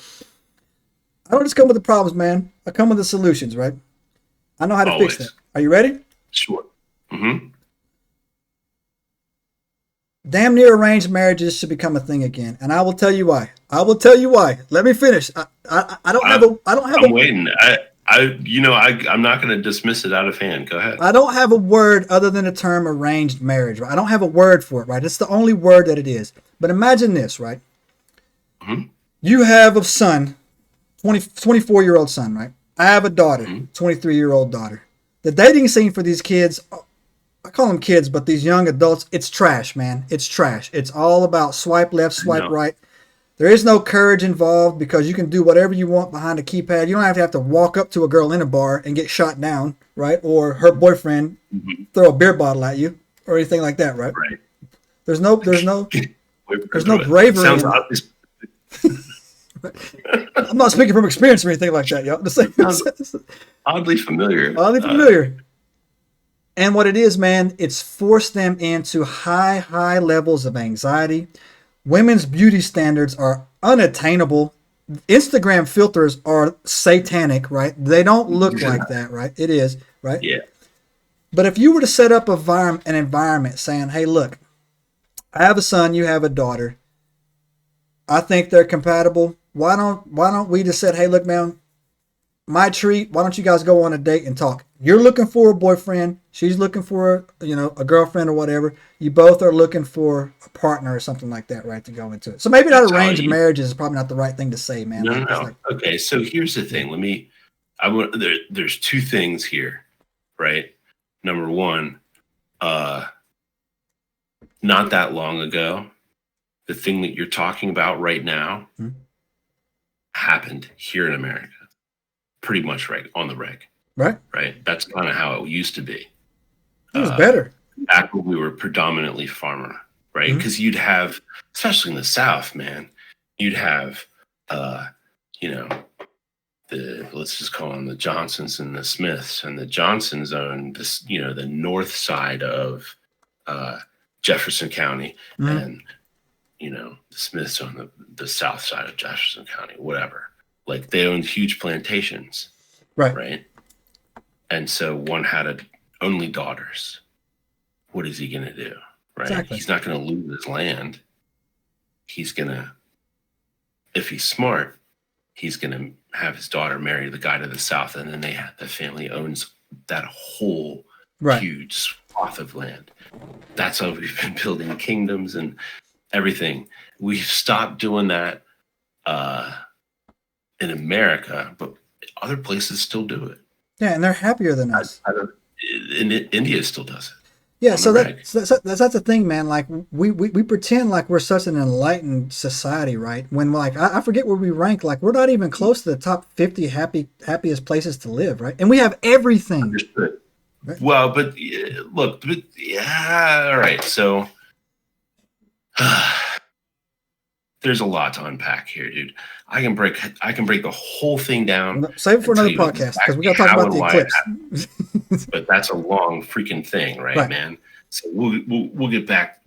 I don't just come with the problems, man. I come with the solutions, right? I know how to fix that. Are you ready? Sure. Mm-hmm. Damn near arranged marriages should become a thing again, and I will tell you why. Let me finish. I'm waiting. I'm not going to dismiss it out of hand. Go ahead. I don't have a word other than the term arranged marriage. Right? I don't have a word for it. Right? It's the only word that it is. But imagine this, right? Mm-hmm. You have a son, 24-year-old son, right? I have a daughter, 23-year-old daughter. The dating scene for these kids, I call them kids, but these young adults, it's trash, man. It's trash. It's all about swipe left, swipe right. There is no courage involved because you can do whatever you want behind a keypad. You don't have to walk up to a girl in a bar and get shot down, right? Or her boyfriend throw a beer bottle at you or anything like that, right? Right. There's no bravery. Sounds I'm not speaking from experience or anything like that, yo. oddly familiar. Oddly familiar. And what it is, man, it's forced them into high levels of anxiety. Women's beauty standards are unattainable. Instagram filters are satanic, right? They don't look like that, right? It is, right? Yeah. But if you were to set up an environment saying, hey, look, I have a son, you have a daughter. I think they're compatible. Why don't we just say, hey, look, man, my treat. Why don't you guys go on a date and talk? You're looking for a boyfriend. She's looking for a girlfriend or whatever. You both are looking for a partner or something like that, right? To go into it. So maybe not That's how arranged you. marriage is probably not the right thing to say, man. No, no, Like it's no. like Okay, so here's the thing. There's two things here, right? Number one, uh, not that long ago, the thing that you're talking about right now happened here in America, pretty much right on the reg, right. right? That's kind of how it used to be. It was better. Back when we were predominantly farmer, right? Because you'd have, especially in the South, man, you'd have, you know, let's just call them the Johnsons and the Smiths, and the Johnsons owned this, the north side of Jefferson County, and the Smiths on the south side of Jefferson County, whatever. Like they owned huge plantations, right? And so one had only daughters. What is he going to do, right? Exactly. He's not going to lose his land. He's going to, if he's smart, he's going to have his daughter marry the guy to the south, and then the family owns that whole huge swath of land. That's how we've been building kingdoms and everything. We've stopped doing that in America, but other places still do it. Yeah, and they're happier than us. India still does it. Yeah, so that's the thing, man. Like we pretend like we're such an enlightened society, right? When like I forget where we rank. Like we're not even close to the top 50 happiest places to live, right? And we have everything. Understood. Right? Well, but look, yeah, all right. So there's a lot to unpack here, dude. I can break the whole thing down. Save it for another podcast because we got to talk about the eclipse. But that's a long freaking thing, right, man? So we'll get back.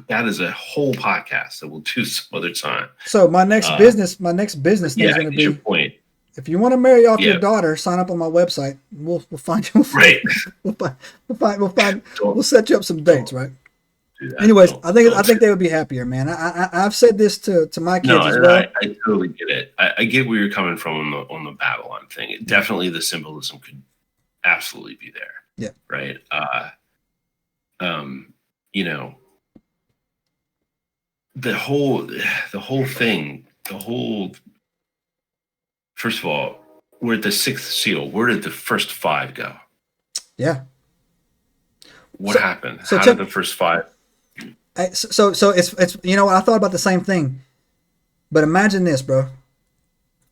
That is a whole podcast that we'll do some other time. So my next business thing is going to be. Your point. If you want to marry off your daughter, sign up on my website. We'll find you. Right. We'll set you up some dates, right? Anyways, I think they would be happier, man. I've said this to my kids as well. I totally get it. I get where you're coming from on the Babylon thing. Definitely, the symbolism could absolutely be there. Yeah. Right. The whole thing. First of all, we're at the sixth seal. Where did the first five go? Yeah. What happened? How did the first five? So it's I thought about the same thing, but imagine this, bro.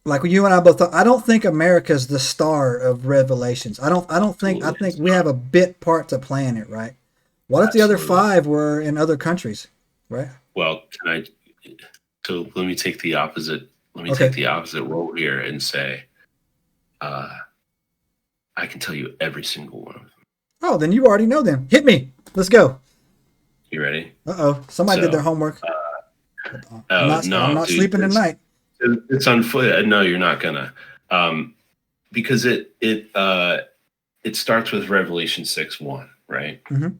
Like you and I both thought. I don't think America's the star of Revelations. I think we have a bit part to play in it, right? What if the other five were in other countries, right? Well, so let me take the opposite. Take the opposite role here and say, I can tell you every single one of them. Oh, then you already know them. Hit me. Let's go. You ready? Somebody did their homework. I'm not sleeping tonight. It's on foot. No, you're not gonna, because it starts with Revelation 6:1, right? Mm-hmm.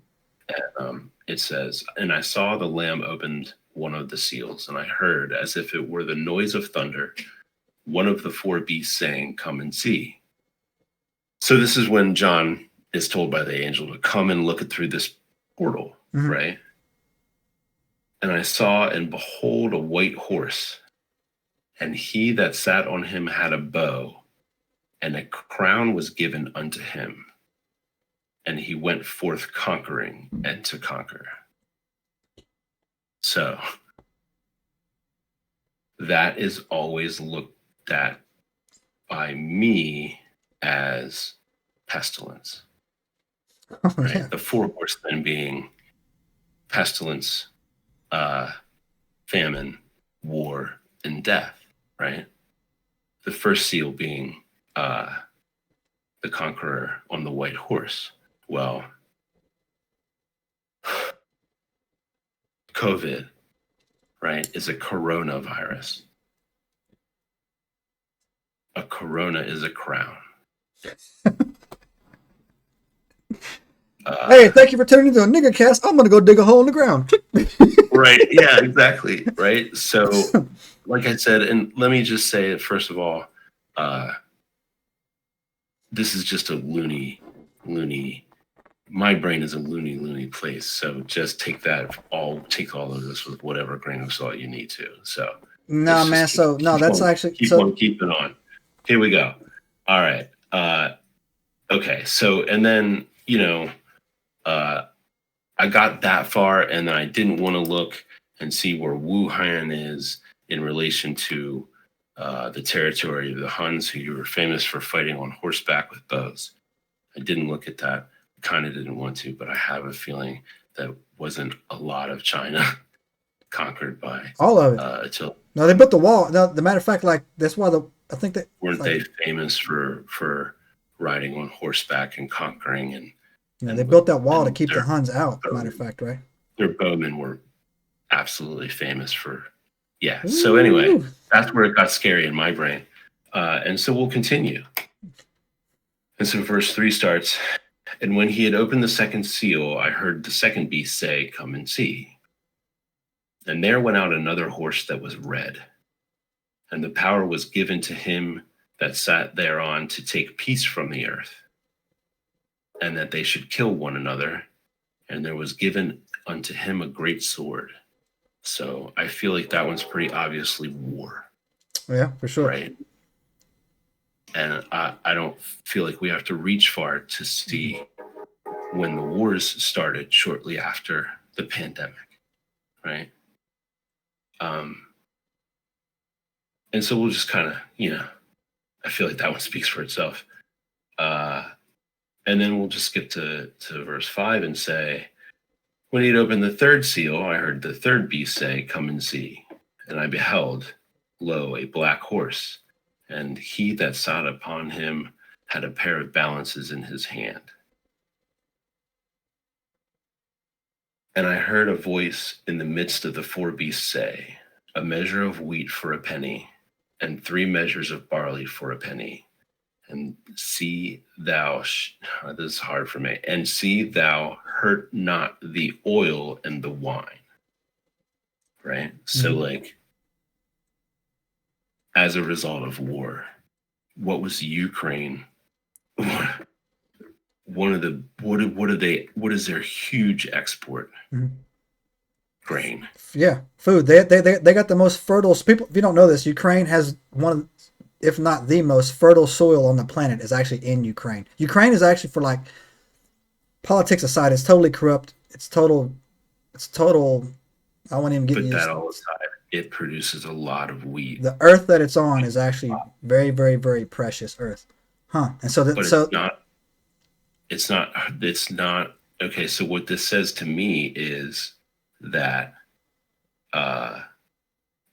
And, it says, "And I saw the Lamb opened one of the seals, and I heard, as if it were the noise of thunder, one of the four beasts saying, 'Come and see.'" So this is when John is told by the angel to come and look through this portal, right? "And I saw, and behold, a white horse, and he that sat on him had a bow, and a crown was given unto him. And he went forth conquering and to conquer." So that is always looked at by me as pestilence. Right? Yeah. The four horsemen being pestilence, famine, war, and death, right? The first seal being the conqueror on the white horse. Well, COVID, right, is a coronavirus. A corona is a crown. Hey, thank you for tuning into a nigger cast. I'm gonna go dig a hole in the ground. Right. Yeah, exactly. Right. So, like I said, and let me just say it first of all, uh, this is just a loony. My brain is a loony place. So just take all of this with whatever grain of salt you need to. So Nah, let's man. just So no, that's actually keep so. on keeping on. Here we go. All right. Okay. So, and then, uh, I got that far, and then I didn't want to look and see where Wuhan is in relation to the territory of the Huns, who were famous for fighting on horseback with bows. I didn't look at that. Kind of didn't want to, but I have a feeling that wasn't a lot of China conquered by All of it. until No, they built the wall. No, the matter of fact, like that's why I think that weren't like they famous for riding on horseback and conquering they and with built that wall to and keep the Huns out. Matter of bowmen, fact, right? their bowmen were absolutely famous for. Yeah. So anyway, Ooh. that's where it got scary in my brain, and so we'll continue. And so verse 3 starts, and when he had opened the second seal, I heard the second beast say, "Come and see." And there went out another horse that was red, and the power was given to him that sat thereon to take peace from the earth, and that they should kill one another. And there was given unto him a great sword. So I feel like that one's pretty obviously war, Yeah, for sure. right? And I don't feel like we have to reach far to see when the wars started shortly after the pandemic, right? Um, and so we'll just kind of, I feel like that one speaks for itself. Uh, and then we'll just get to verse 5 and say, when he had opened the third seal, I heard the third beast say, "Come and see." And I beheld, lo, a black horse, and he that sat upon him had a pair of balances in his hand. And I heard a voice in the midst of the four beasts say, "A measure of wheat for a penny, and 3 measures of barley for a penny. And see thou, this is hard for me, and see thou hurt not the oil and the wine." Right? So, Mhm. like, as a result of war, what was Ukraine? One of the, what is their huge export? Mhm. Grain. Yeah, food. They got the most fertile people. If you don't know this, Ukraine has one of, if not the most fertile soil on the planet is actually in Ukraine. Ukraine is actually for like politics aside, it's totally corrupt. It's total. It's total. I won't even get But you. that all aside, it produces a lot of wheat. The earth that it's on is actually very, very, very precious earth, huh? And so that But it's so not, it's not, okay. So what this says to me is that uh,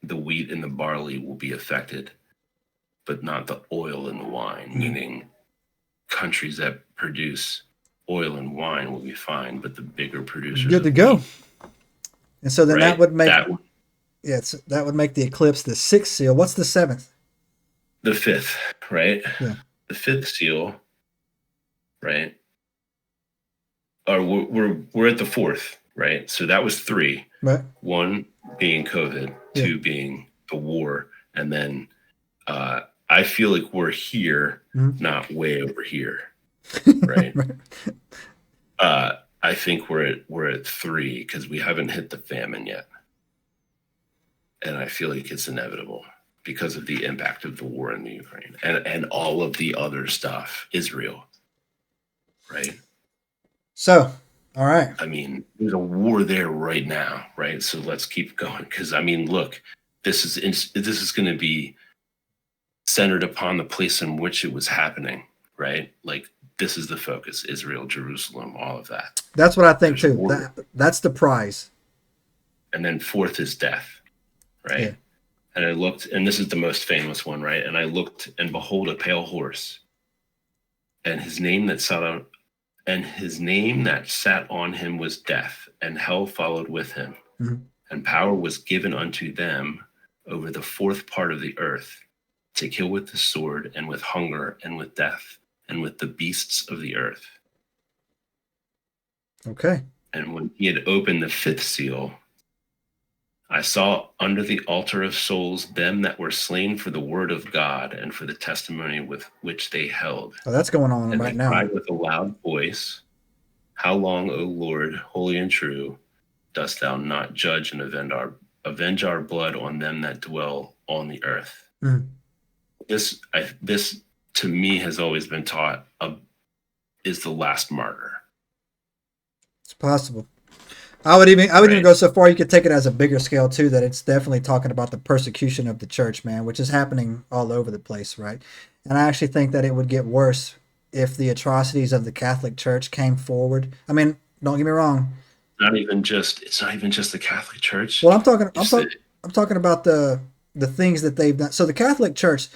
the wheat and the barley will be affected, but not the oil and the wine, mhm. meaning countries that produce oil and wine will be fine, but the bigger producers Good to of go. wheat, And so then that right? would make That that would make the eclipse the sixth seal. What's the seventh? the fifth, right? Yeah. The fifth seal, right? Or we're at the fourth, right? So that was 3. Right. 1 being COVID, Yeah. 2 being the war, and then I feel like we're here, Mhm. not way over here, right? Right. I think we're at 3 because we haven't hit the famine yet, and I feel like it's inevitable because of the impact of the war in the Ukraine and all of the other stuff, Israel, right? So, all right. I mean, there's a war there right now, right? So let's keep going because I mean, look, this is going to be centered upon the place in which it was happening, right? Like this is the focus: Israel, Jerusalem, all of that. That's what I think There's too. war, That's the prize. and then fourth is death, Yeah. right? And I looked, and this is the most famous one, right? And I looked, and behold, a pale horse, and his name that sat on, and his name that sat on him was Death, and hell followed with him, Mhm. and power was given unto them over the fourth part of the earth, to kill with the sword, and with hunger, and with death, and with the beasts of the earth. Okay. And when he had opened the fifth seal, I saw under the altar of souls them that were slain for the word of God and for the testimony with which they held. Oh, that's going on And right they now. cried with a loud voice, how long, O Lord, holy and true, dost thou not judge and avenge our blood on them that dwell on the earth? Mm. This to me has always been taught is the last martyr. It's possible. I would even Right. go so far you could take it as a bigger scale too, that it's definitely talking about the persecution of the church, man, which is happening all over the place, right? And I actually think that it would get worse if the atrocities of the Catholic Church came forward. I mean, don't get me wrong. It's not even just the Catholic Church. Well, I'm talking I'm It's the talking I'm talking about the things that they've done. So the Catholic Church.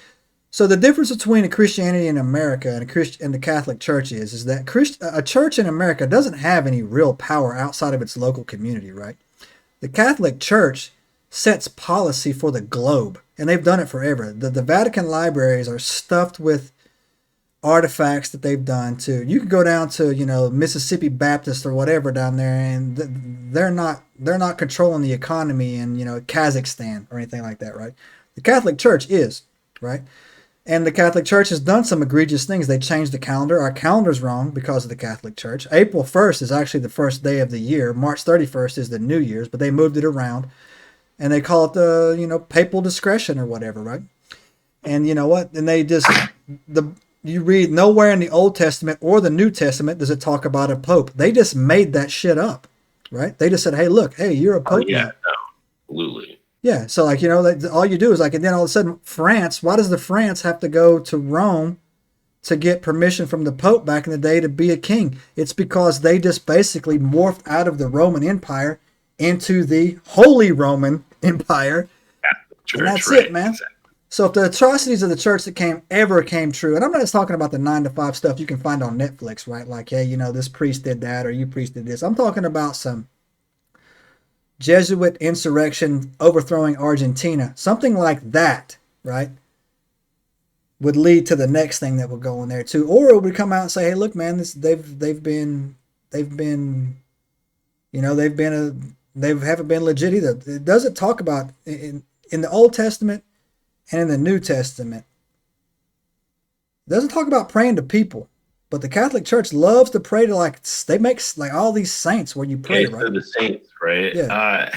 So the difference between a Christianity in America and and the Catholic Church is that a church in America doesn't have any real power outside of its local community, right? The Catholic Church sets policy for the globe, and they've done it forever. The Vatican libraries are stuffed with artifacts that they've done to. You can go down to Mississippi Baptist or whatever down there, and they're not controlling the economy in Kazakhstan or anything like that, right? The Catholic Church is, right. And the Catholic Church has done some egregious things. They changed the calendar. Our calendar's wrong because of the Catholic Church. April 1st is actually the first day of the year. March 31st is the New Year's, but they moved it around. And they call it the, papal discretion or whatever, right? And you know what? And they just, you read nowhere in the Old Testament or the New Testament does it talk about a pope. They just made that shit up, right? They just said, hey, look, hey, you're a oh pope yeah, now. no, absolutely. Yeah, so all you do is and then all of a sudden France, why does the France have to go to Rome to get permission from the Pope back in the day to be a king? It's because they just basically morphed out of the Roman Empire into the Holy Roman Empire. Church, And that's right? it, man. Exactly. So if the atrocities of the church that ever came true, and I'm not just talking about the 9 to 5 stuff you can find on Netflix, right? Like, hey, this priest did that or you priest did this. I'm talking about some Jesuit insurrection overthrowing Argentina, something like that, right, would lead to the next thing that would go in there too, or it would come out and say, "Hey, look, man, they haven't been legit either." It doesn't talk about in the Old Testament and in the New Testament. It doesn't talk about praying to people, but the Catholic Church loves to pray to they make all these saints where you pray, Okay, right? so the saints, right? Yeah.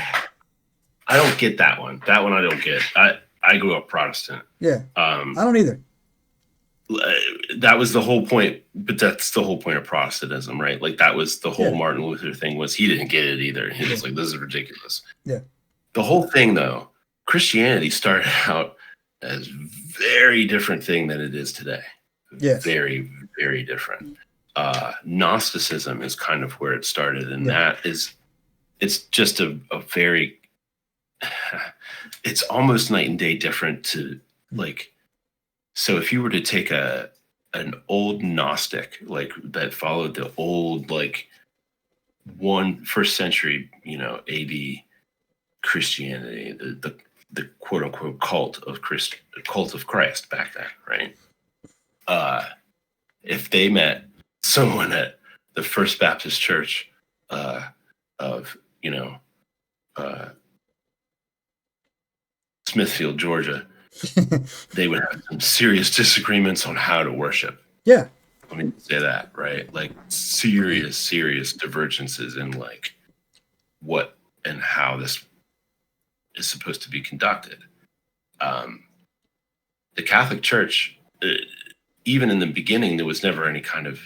I don't get that one. That one I don't get. I grew up Protestant. Yeah. I don't either. That was the whole point, but that's the whole point of Protestantism, right? Like that was the whole Martin Luther thing was he didn't get it either. He was like, this is ridiculous. Yeah. The whole thing though, Christianity started out as very different thing than it is today. Yes. Very, very different. Gnosticism is kind of where it started. And it's just a very, it's almost night and day different to like, so if you were to take an old Gnostic, like that followed the old, like first century, AD Christianity, the quote unquote cult of Christ back then, right? If they met someone at the First Baptist Church of Smithfield, Georgia, they would have some serious disagreements on how to worship. Yeah. Let me say that, right? Like serious divergences in like what and how this is supposed to be conducted. The Catholic Church, even in the beginning, there was never any kind of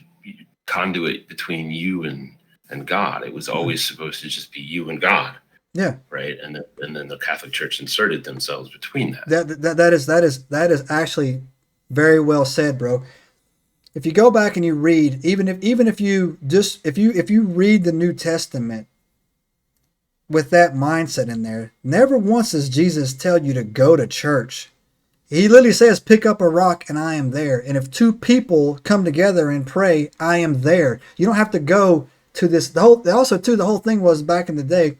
conduit between you and God. It was always supposed to just be you and God. Yeah. Right. And then the Catholic Church inserted themselves between that. That is actually very well said, bro. If you go back and you read, even if you read the New Testament with that mindset in there, never once does Jesus tell you to go to church. He literally says, pick up a rock and I am there. And if two people come together and pray, I am there. You don't have to go to this. The whole thing was back in the day,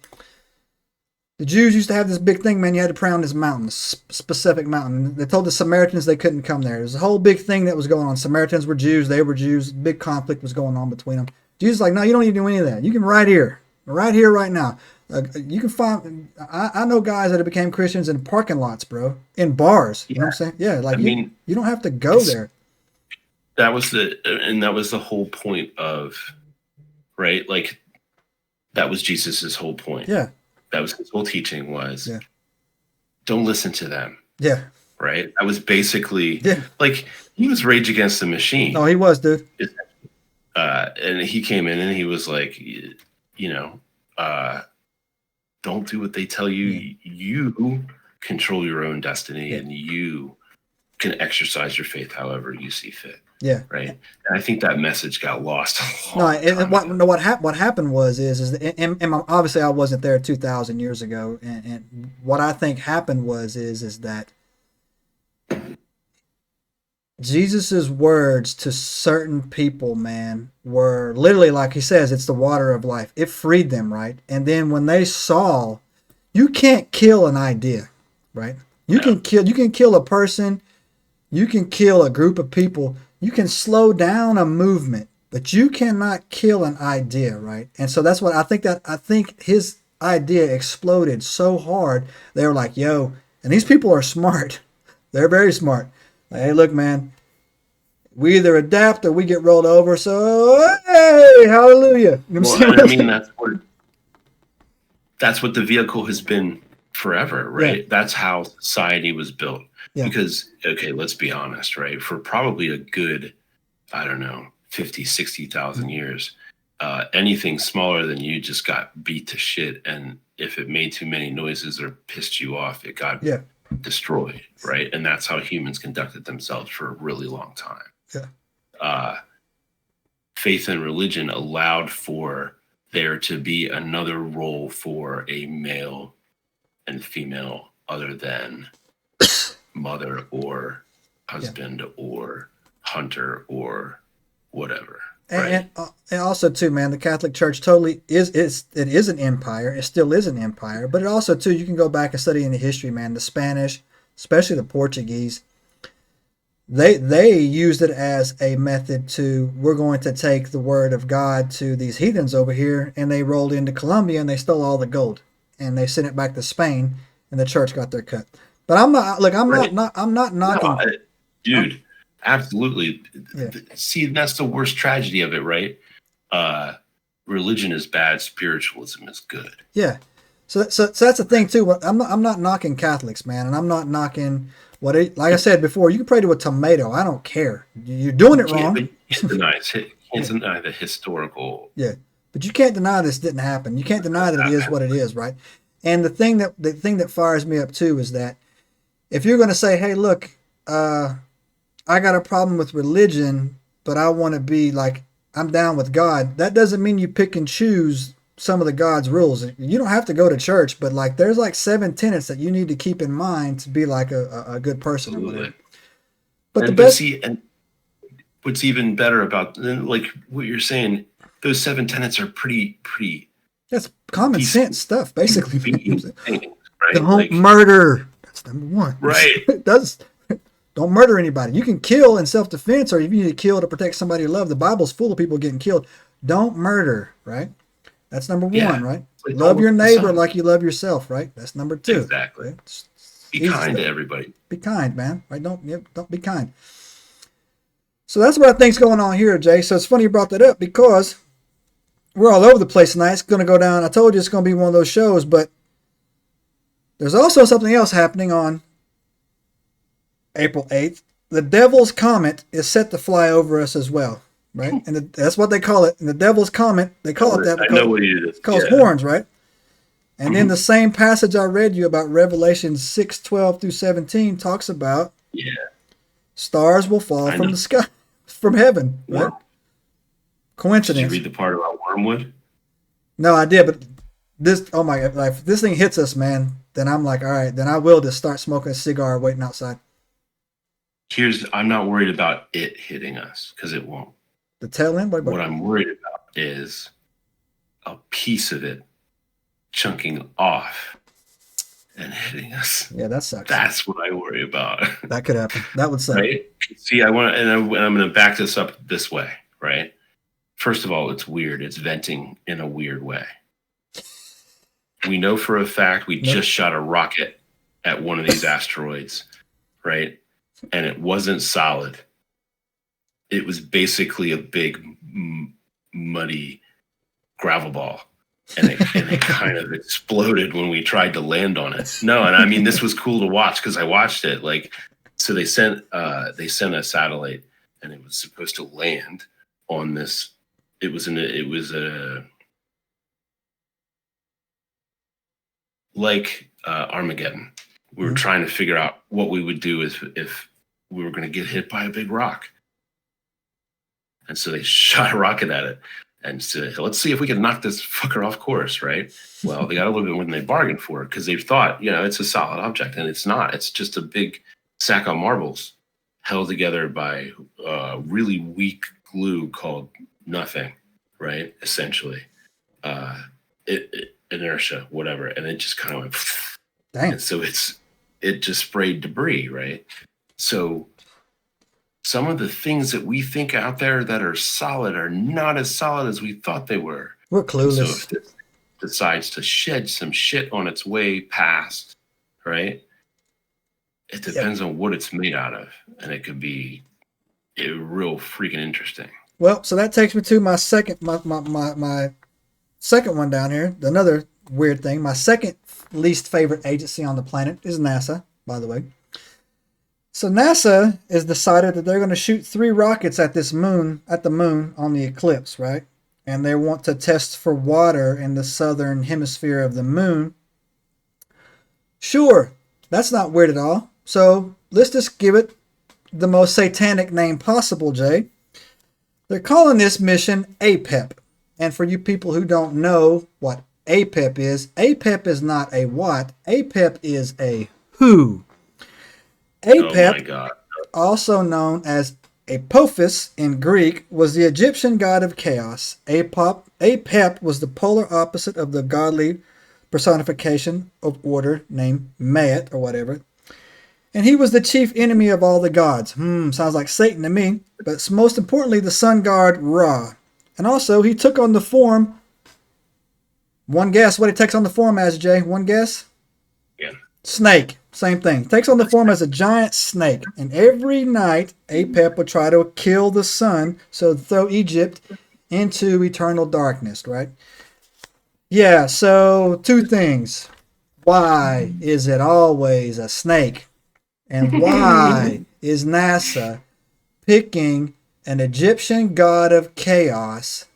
the Jews used to have this big thing, man. You had to pray on this mountain, this specific mountain. They told the Samaritans they couldn't come there. There's a whole big thing that was going on. Samaritans were Jews. They were Jews. Big conflict was going on between them. Jesus was like, no, you don't need to do any of that. You can right here, right now. You can find. I know guys that have became Christians in parking lots, bro, in bars. You know what I'm Yeah. saying? Yeah, I like mean, you don't have to go it's, there. that was the whole point of, right? Like, that was Jesus's whole point. Yeah, That was his whole teaching was yeah, don't listen to them, yeah, right? That was basically yeah. like he was Rage Against the No, Machine. he was, dude. And he came in and he was like, you know, uh, don't do what they tell Yeah, you. You control your own destiny yeah, and you can exercise your faith however you see fit. yeah. Right. And I think that message got lost a No, long and time what ago. no, what happened was is that, and obviously I wasn't there 2,000 years ago, and what I think happened was is that Jesus's words to certain people, man, were literally like he says, it's the water of life. It freed them, right? And then when they saw, you can't kill an idea, right? No. You can kill a person, you can kill a group of people, you can slow down a movement, but you cannot kill an idea, right? And so that's what I think his idea exploded so hard. They were like, "Yo," and these people are smart. They're very smart. Like, hey, look, man, we either adapt or we get rolled over. So, hey, hallelujah. You know Well, what and I I'm mean, saying? that's what the vehicle has been forever, Yeah, right? That's how society was built. yeah, Because, okay, let's be honest, right? For probably a good, I don't know, 50, 60,000 years, anything smaller than you just got beat to shit. And if it made too many noises or pissed you off, it got yeah, destroyed, right? And that's how humans conducted themselves for a really long time. yeah, Uh, Faith and religion allowed for there to be another role for a male and female other than mother or yeah. husband or hunter or whatever, And, right? and also too, man, the Catholic Church totally it is an empire. It still is an empire, but it also too, you can go back and study in the history, man. The Spanish, especially the Portuguese, they used it as a method to we're going to take the word of God to these heathens over here, and they rolled into Colombia and they stole all the gold and they sent it back to Spain, and the church got their cut. But I'm not look, Right. I'm not No, knocking. I'm, dude, absolutely. yeah, See, that's the worst tragedy of it, right? Uh, Religion is bad, spiritualism is good. yeah. So that's the thing too. I'm not knocking Catholics, man, and I'm not knocking like I said before. You can pray to a tomato. I don't care. You're doing You it can't, wrong. but you can't deny, you can't Yeah, deny the historical yeah. But you can't deny this didn't happen. You can't deny that it is what it is, right? And the thing that fires me up too is that if you're going to say, "Hey, look, I got a problem with religion, but I want to be like I'm down with God," that doesn't mean you pick and choose some of the God's rules. You don't have to go to church, but like there's like 7 tenets that you need to keep in mind to be like a good person or whatever. absolutely. But the And but best, see, and what's even better about like what you're saying, those seven tenets are pretty that's common sense decent stuff, basically. being things, right? Don't Like, murder. That's number one. right. It does. Don't murder anybody. You can kill in self defense, or if you need to kill to protect somebody you love. The Bible's full of people getting killed. Don't murder, right? That's number one, Yeah. right? Like, Love don't your look at the neighbor sun. like you love yourself, right? That's number two. Exactly. Okay? It's Be easy kind stuff. to everybody. Be kind, man. Right? Don't be kind. So that's what I think's going on here, Jay. So it's funny you brought that up because we're all over the place tonight. It's going to go down. I told you it's going to be one of those shows, but there's also something else happening on April 8th. The Devil's Comet is set to fly over us as well, right? And that's what they call it. And the Devil's Comet, they call it that I know because what it it's is. called Yeah. horns, right? And then the same passage I read you about Revelation 6:12 through 17 talks about Yeah. stars will fall I from know. the sky, from heaven, right? Worm. Did you Coincidence? read the part about wormwood? No, I did, but this, oh my God, like if this thing hits us, man, then I'm like, all right, then I will just start smoking a cigar waiting outside. I'm not worried about it hitting us because it won't. The tail end? What about What I'm worried about is a piece of it chunking off and hitting us. Yeah, that sucks. That's what I worry about. That could happen. That would suck. Right? See, I'm going to back this up this way, right? First of all, it's weird. It's venting in a weird way. we know for a fact we Nope. just shot a rocket at one of these asteroids, right? And it wasn't solid. It was basically a big muddy gravel ball. And it kind of exploded when we tried to land on it. No, and I mean, this was cool to watch because I watched it. Like, so they sent a satellite, and it was supposed to land on this. It was like Armageddon. We were trying to figure out what we would do if we were going to get hit by a big rock. And so they shot a rocket at it and said, let's see if we can knock this fucker off course, right? Well, they got a little bit more than they bargained for because they thought, it's a solid object, and it's not. It's just a big sack of marbles held together by really weak glue called nothing, right? Essentially. Inertia, whatever. And it just kind of went, Dang. and so it just sprayed debris, right? So some of the things that we think out there that are solid are not as solid as we thought they were. We're clueless. So if it decides to shed some shit on its way past, right? It depends on what it's made out of. And it could be real freaking interesting. Well, so that takes me to my second second one down here. Another weird thing. My second least favorite agency on the planet is NASA, by the way. So NASA has decided that they're going to shoot 3 rockets at the moon on the Eclipse, right? And they want to test for water in the southern hemisphere of the moon. Sure, that's not weird at all. So let's just give it the most satanic name possible, Jay. They're calling this mission APEP. And for you people who don't know what APEP is not a what. APEP is a who. APEP, oh my God. Also known as Apophis in Greek, was the Egyptian god of chaos. APEP was the polar opposite of the godly personification of order named Maat or whatever. And he was the chief enemy of all the gods. Sounds like Satan to me. But most importantly, the sun god Ra. And also, he took on the form. One guess what he takes on the form as, Jay? One guess? Yeah. Snake. Same thing. Takes on the form as a giant snake. And every night, APEP would try to kill the sun, so throw Egypt into eternal darkness, right? Yeah, so 2 things. Why is it always a snake? And why is NASA picking an Egyptian god of chaos,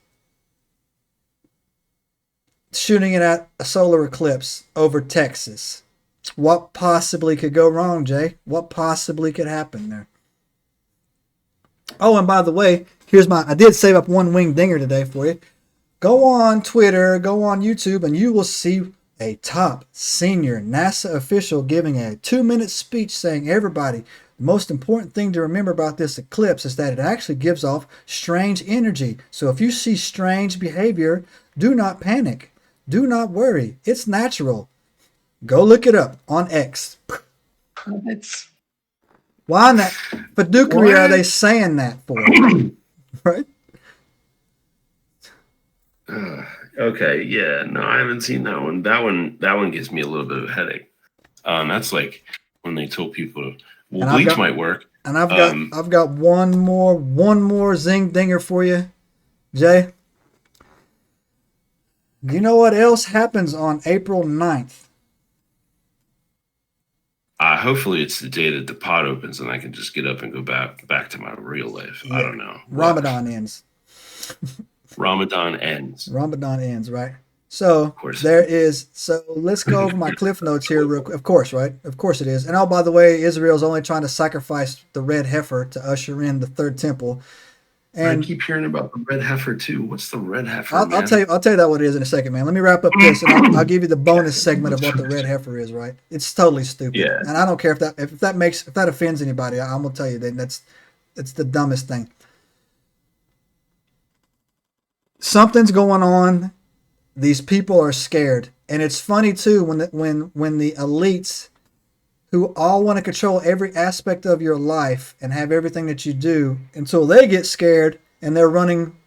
shooting it at a solar eclipse over Texas? What possibly could go wrong, Jay? What possibly could happen there? Oh, and by the way, I did save up one winged dinger today for you. Go on Twitter, go on YouTube, and you will see a top senior NASA official giving a 2-minute speech saying, everybody, the most important thing to remember about this eclipse is that it actually gives off strange energy. So if you see strange behavior, do not panic. Do not worry. It's natural. Go look it up on X. Why in that fiduciary are they saying that for? Right? Okay, yeah, no, I haven't seen that one. That one gives me a little bit of a headache. That's like when they told people, bleach might work. And I've got one more zing dinger for you, Jay. You know what else happens on April 9th? Hopefully it's the day that the pot opens and I can just get up and go back to my real life. Yeah. I don't know. Ramadan ends. Ramadan ends, right? So there is. So let's go over my cliff notes here real quick. Of course, right? Of course it is. And oh, by the way, Israel's only trying to sacrifice the red heifer to usher in the 3rd temple. And I keep hearing about the red heifer too. What's the red heifer? I'll tell you that what it is in a second, man. Let me wrap up this, and I'll give you the bonus segment of what the red heifer is. Right? It's totally stupid, and I don't care if that offends anybody. I'm gonna tell you that it's the dumbest thing. Something's going on. These people are scared, and it's funny too when the elites, who all want to control every aspect of your life and have everything that you do, until they get scared and they're running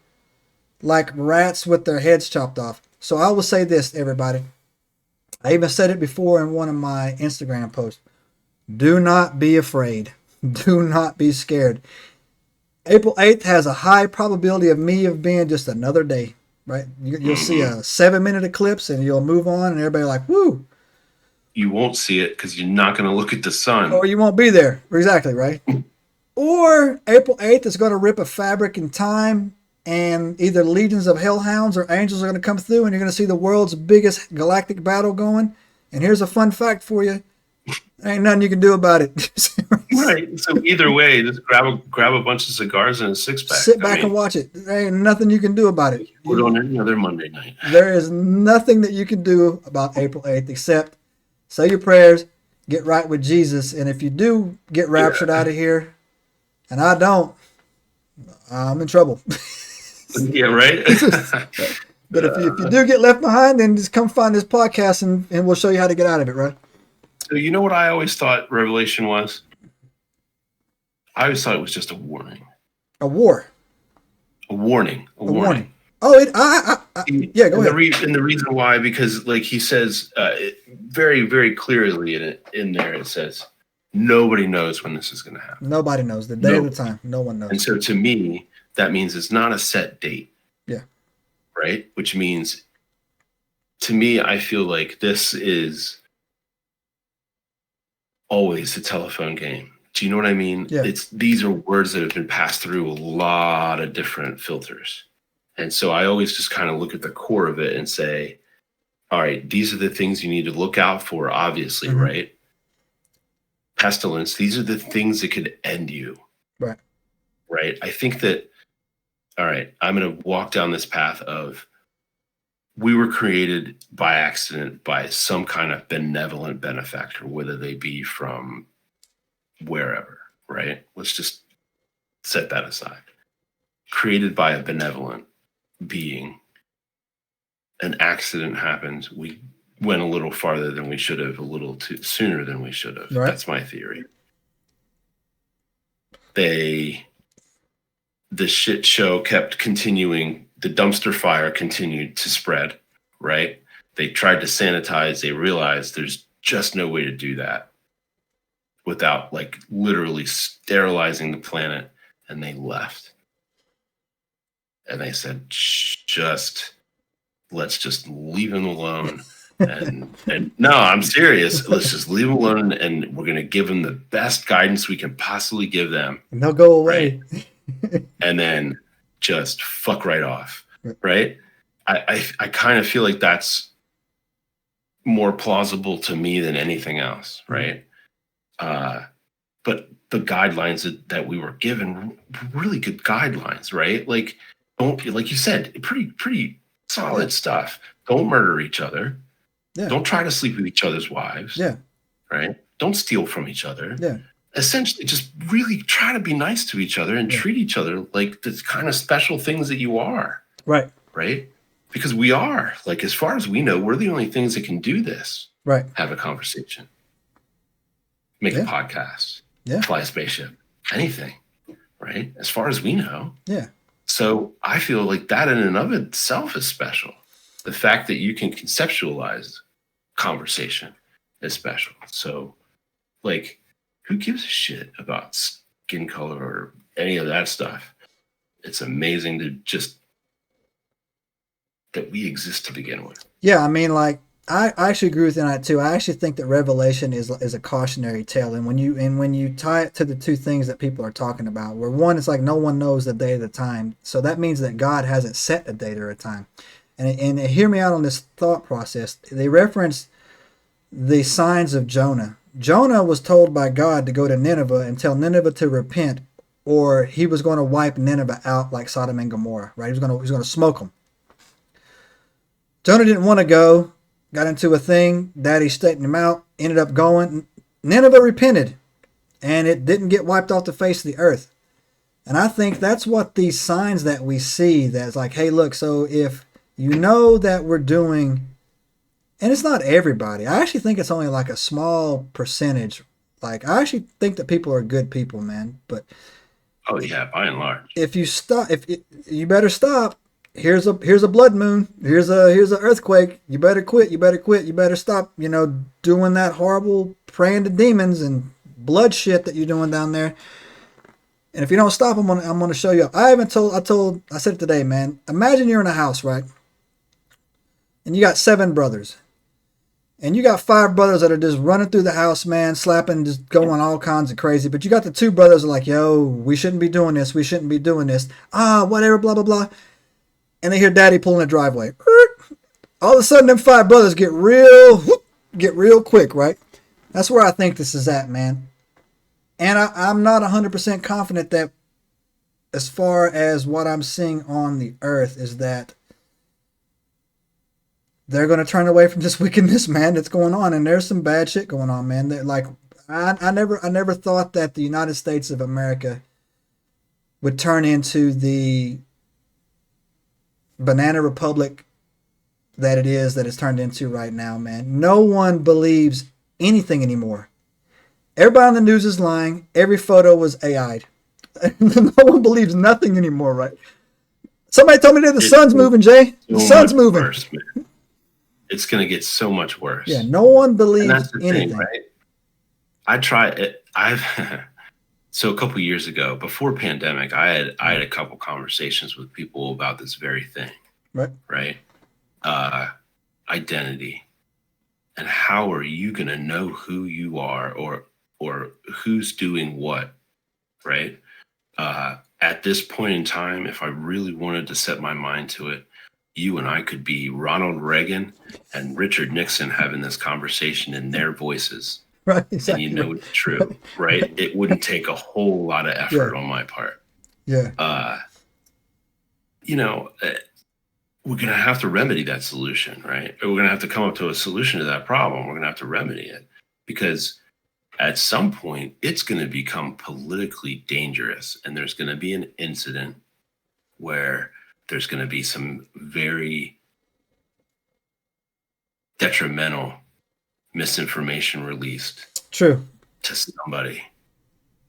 like rats with their heads chopped off. So I will say this, everybody. I even said it before in one of my Instagram posts. Do not be afraid. Do not be scared. April 8th has a high probability of me of being just another day, right? You'll see Hmm. a 7-minute eclipse and you'll move on and everybody like, woo, You won't see it because you're not going to look at the sun. or you won't be there. Exactly, right? Or April 8th is going to rip a fabric in time and either legions of hellhounds or angels are going to come through and you're going to see the world's biggest galactic battle going. And here's a fun fact for you. There ain't nothing you can do about it. Right. So either way, just grab a bunch of cigars and a six pack. Sit I back and mean, watch it. There ain't nothing you can do about it. put on any other Monday night. There is nothing that you can do about April 8th except say your prayers, get right with Jesus, and if you do get raptured Yeah. out of here, and I don't, I'm in trouble. Yeah. Right. But if you do get left behind, then just come find this podcast and we'll show you how to get out of it, right? So you know what I always thought Revelation was? I always thought it was just a warning. A war. A warning. A A warning. warning. Oh, yeah, go And ahead. and the reason why, because like he says very, very clearly in there, it says nobody knows when this is going to happen. Nobody knows the day of the Nobody. time. No one And knows. so to me, that means it's not a set date, Yeah. right? Which means to me, I feel like this is always a telephone game. Do you know what I mean? Yeah. These are words that have been passed through a lot of different filters. And so I always just kind of look at the core of it and say, all right, these are the things you need to look out for, obviously, Mhm. right? Pestilence, these are the things that could end you, Right. right? I think that, all right, I'm going to walk down this path of we were created by accident by some kind of benevolent benefactor, whether they be from wherever, right? Let's just set that aside. Created by a benevolent being, an accident happened. We went a little farther than we should have, a little too sooner than we should have. Right. That's my theory. The shit show kept continuing. The dumpster fire continued to spread, right? They tried to sanitize. They realized there's just no way to do that without like literally sterilizing the planet. And they left. And they said, let's just leave him alone. And no, I'm serious. Let's just leave them alone, and we're going to give them the best guidance we can possibly give them, And they'll go away. right? And then just fuck right off, right? I kind of feel like that's more plausible to me than anything else, right? But the guidelines that we were given, really good guidelines, right? Like, don't, like you said, pretty solid stuff. Don't murder each other. Yeah. Don't try to sleep with each other's wives. Yeah. Right? Don't steal from each other. Yeah. Essentially, just really try to be nice to each other and treat each other like the kind of special things that you are. Right. Right? Because we are. Like, as far as we know, we're the only things that can do this. Right. Have a conversation. Make a podcast. Yeah. Fly a spaceship. Anything. Right? As far as we know. Yeah. So I feel like that in and of itself is special. The fact that you can conceptualize conversation is special. So, like, who gives a shit about skin color or any of that stuff? It's amazing to just that we exist to begin with. Yeah, I mean, like, I actually agree with you on that too. I actually think that Revelation is a cautionary tale, and when you tie it to the two things that people are talking about, where one is like no one knows the day or the time, so that means that God hasn't set a date or a time. And hear me out on this thought process. They reference the signs of Jonah. Jonah was told by God to go to Nineveh and tell Nineveh to repent, or he was going to wipe Nineveh out like Sodom and Gomorrah. Right? He was going to smoke them. Jonah didn't want to go. Got into a thing. Daddy straightened him out. Ended up going. Nineveh repented, and it didn't get wiped off the face of the earth. And I think that's what these signs that we see, that's like, hey, look, so if you know that we're doing, and it's not everybody. I actually think it's only like a small percentage. Like, I actually think that people are good people, man. But oh yeah, by and large. if you stop, you better stop. here's a blood moon. Here's a earthquake. You better quit. You better quit. You better stop. Doing that horrible praying to demons and blood shit that you're doing down there. And if you don't stop, I'm gonna show you. I said it today, man. Imagine you're in a house, right? And you got 7 brothers. And you got 5 brothers that are just running through the house, man, slapping, just going all kinds of crazy. But you got the 2 brothers that are like, yo, we shouldn't be doing this. We shouldn't be doing this. Whatever, blah, blah, blah. And they hear daddy pulling the driveway. All of a sudden, them 5 brothers get real quick, right? That's where I think this is at, man. And I'm not 100% confident that as far as what I'm seeing on the earth is that they're going to turn away from this wickedness, man, that's going on. And there's some bad shit going on, man. Like, I never thought that the United States of America would turn into the banana republic that it's turned into right now, man. No one believes anything anymore. Everybody on the news is lying. Every photo was AI'd. No one believes nothing anymore, right? Somebody told me that the sun's moving, Jay. The sun's moving. Worse, man. It's going to get so much worse. Yeah, no one believes anything. Thing, right? I try it. So a couple years ago, before pandemic, I had a couple conversations with people about this very thing. Right. Identity. And how are you going to know who you are or who's doing what, right? At this point in time, if I really wanted to set my mind to it, you and I could be Ronald Reagan and Richard Nixon having this conversation in their voices. Right, exactly. And you know it's true, right? It wouldn't take a whole lot of effort on my part. Yeah. We're going to have to remedy that solution, right? Or we're going to have to come up to a solution to that problem. We're going to have to remedy it because at some point it's going to become politically dangerous and there's going to be an incident where there's going to be some very detrimental misinformation released. True. To somebody.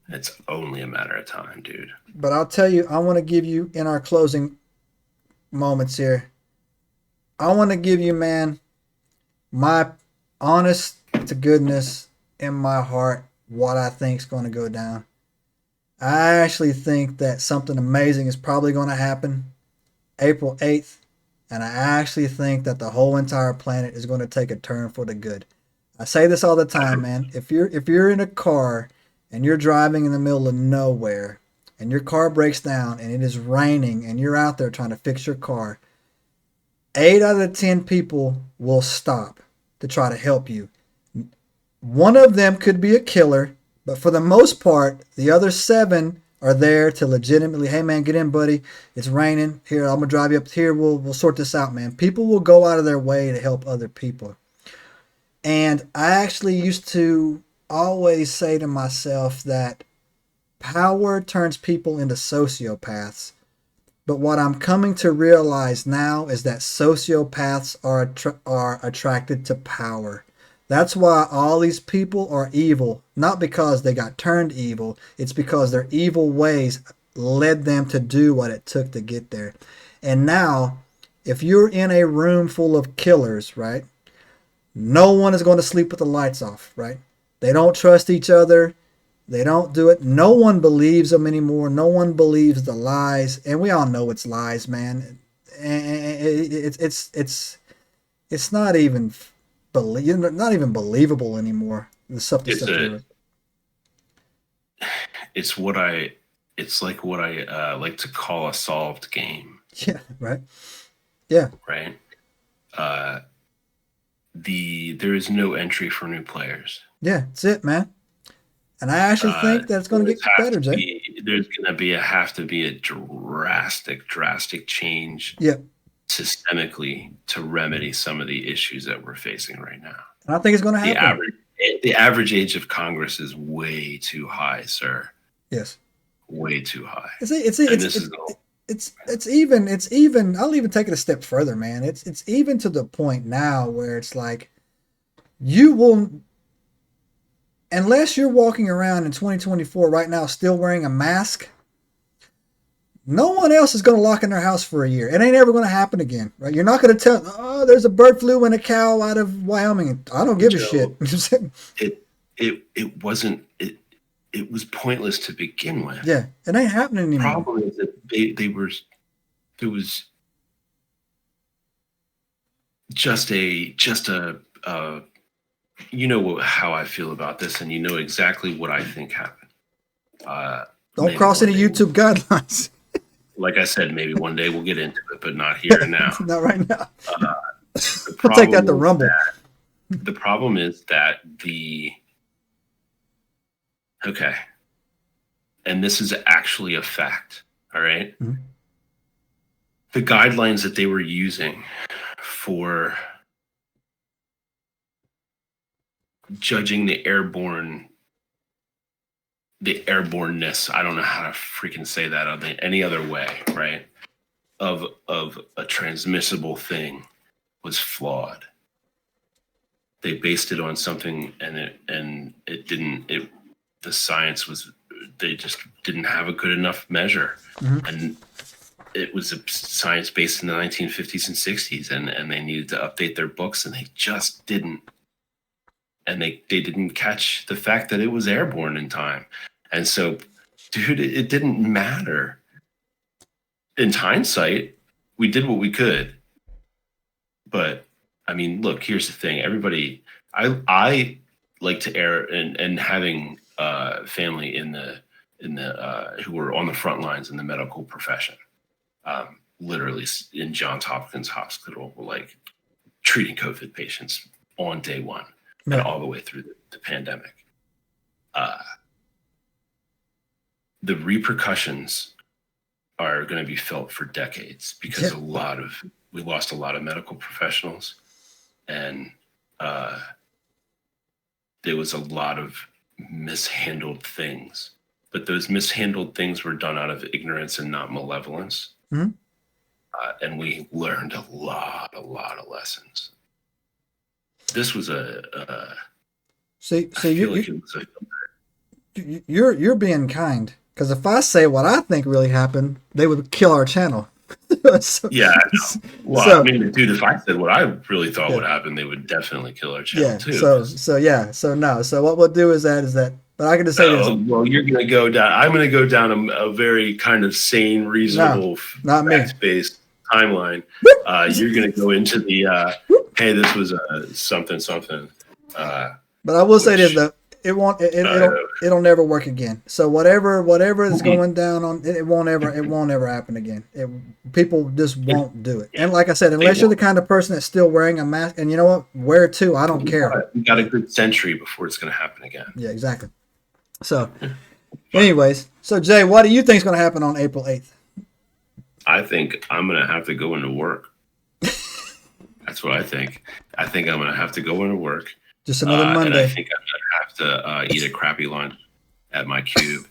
It's only a matter of time, dude. But I'll tell you, I want to give you, in our closing moments here, I want to give you, man, my honest to goodness in my heart, what I think is going to go down. I actually think that something amazing is probably going to happen April 8th. And I actually think that the whole entire planet is going to take a turn for the good. I say this all the time, man. If you're in a car and you're driving in the middle of nowhere and your car breaks down and it is raining and you're out there trying to fix your car, 8 out of 10 people will stop to try to help you. One of them could be a killer, but for the most part, the other 7 are there to legitimately, hey man, get in, buddy. It's raining. Here, I'm gonna drive you up here. We'll sort this out, man. People will go out of their way to help other people. And I actually used to always say to myself that power turns people into sociopaths. But what I'm coming to realize now is that sociopaths are attracted to power. That's why all these people are evil, not because they got turned evil. It's because their evil ways led them to do what it took to get there. And now, if you're in a room full of killers, right, no one is going to sleep with the lights off, right? They don't trust each other. They don't do it. No one believes them anymore. No one believes the lies. And we all know it's lies, man. And it's not even... not even believable anymore. The stuff that's it's like what I like to call a solved game. Yeah, right. Yeah. Right. There is no entry for new players. Yeah, that's it, man. And I actually think that it's going to get better, Jay. There's going to have to be a drastic change. Yeah. Systemically to remedy some of the issues that we're facing right now. And I think it's going to happen. The average age of Congress is way too high, sir. Yes. Way too high. It's even I'll even take it a step further, man. It's even to the point now where it's like you will, unless you're walking around in 2024 right now still wearing a mask, No one else is going to lock in their house for a year. It ain't ever going to happen again, right? You're not going to tell, oh, there's a bird flu and a cow out of Wyoming. I don't give a shit. Joe, it wasn't it was pointless to begin with. Yeah, it ain't happening anymore. Problem is that they were there was just a you know how I feel about this, and you know exactly what I think happened. Don't cross any YouTube guidelines. Like I said, maybe one day we'll get into it, but not here and now. Not right now. We'll take that to Rumble. The problem is that okay, and this is actually a fact, all right? Mm-hmm. The guidelines that they were using for judging the airborneness, I don't know how to freaking say that any other way, right? Of a transmissible thing was flawed. They based it on something, and the science was, they just didn't have a good enough measure. Mm-hmm. And it was a science based in the 1950s and 60s, and they needed to update their books, and they just didn't. And they didn't catch the fact that it was airborne in time. And so, dude, it didn't matter. In hindsight, we did what we could. But I mean, look, here's the thing. Everybody, I like to err, and having family in the who were on the front lines in the medical profession, literally in Johns Hopkins Hospital, were like treating COVID patients on day one. Right. And all the way through the pandemic. The repercussions are going to be felt for decades, because we lost a lot of medical professionals, and there was a lot of mishandled things. But those mishandled things were done out of ignorance and not malevolence. Mm-hmm. And we learned a lot of lessons. This was you're being kind, because if I say what I think really happened, they would kill our channel. Yeah. Well, I mean, dude, if I said what I really thought would happen, they would definitely kill our channel too. So what we'll do is that. But I can just say this. Well, you're gonna go down. I'm gonna go down a very kind of sane, reasonable, fact-based timeline. You're gonna go into the hey, this was something. But I will say this though, it'll never work again. So whatever is going down on it won't ever happen again. People just won't do it. And like I said, unless you're the kind of person that's still wearing a mask, and you know what, wear it too. I don't care. We got a good century before it's going to happen again. Yeah, exactly. So, anyways, so Jay, what do you think is going to happen on April 8th? I think I'm going to have to go into work. That's what I think. I think I'm going to have to go into work. Just another Monday. And I think I'm going to have to eat a crappy lunch at my cube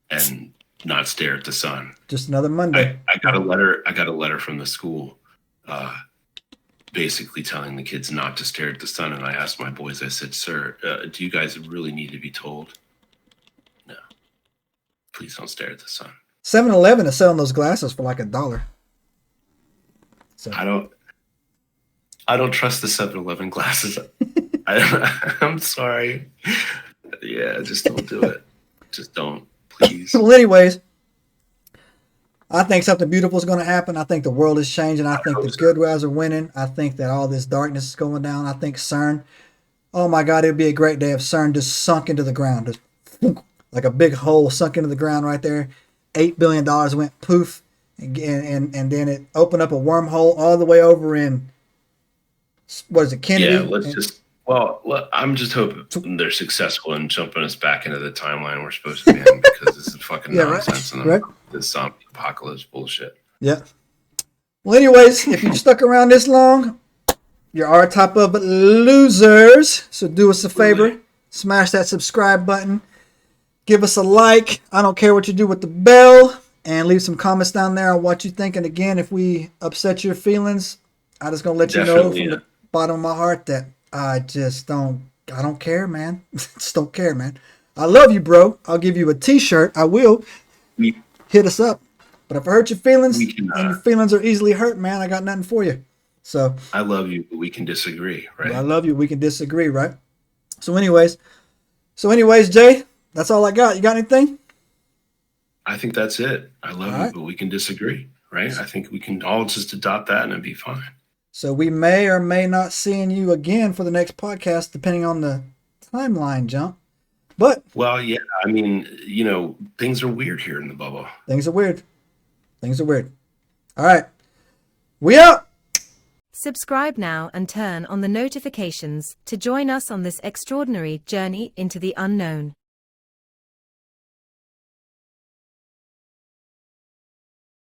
and not stare at the sun. Just another Monday. I got a letter from the school basically telling the kids not to stare at the sun. And I asked my boys, I said, sir, do you guys really need to be told? No. Please don't stare at the sun. 7-Eleven is selling those glasses for like $1. So I don't trust the 7-Eleven glasses. I'm sorry. Yeah, just don't do it. Just don't, please. Well, anyways, I think something beautiful is going to happen. I think the world is changing. I think the good guys are winning. I think that all this darkness is going down. I think CERN, oh my God, it would be a great day if CERN just sunk into the ground. Just like a big hole sunk into the ground right there. $8 billion went poof. And then it opened up a wormhole all the way over in, what is it, Kennedy? Yeah, I'm just hoping they're successful in jumping us back into the timeline we're supposed to be in, because this is fucking nonsense. Right. This zombie apocalypse bullshit. Yeah. Well, anyways, if you've stuck around this long, you're our type of losers. So do us a favor, smash that subscribe button, give us a like. I don't care what you do with the bell. And leave some comments down there on what you think. And again, if we upset your feelings, I'm just going to let you know from the bottom of my heart that I don't care, man. Just don't care, man. I love you, bro. I'll give you a t-shirt. I will. hit us up. But if I hurt your feelings We can. and your feelings are easily hurt, man, I got nothing for you. So I love you, but we can disagree, right? I love you. We can disagree, right? So, anyways, Jay, that's all I got. You got anything? I think that's it. I All love you, right. but we can disagree, right? I think we can all just adopt that and it'd be fine. So we may or may not seeing you again for the next podcast, depending on the timeline jump. But Well, yeah, I mean, things are weird here in the bubble. things are weird. Things are weird. All right. We out. Subscribe now and turn on the notifications to join us on this extraordinary journey into the unknown.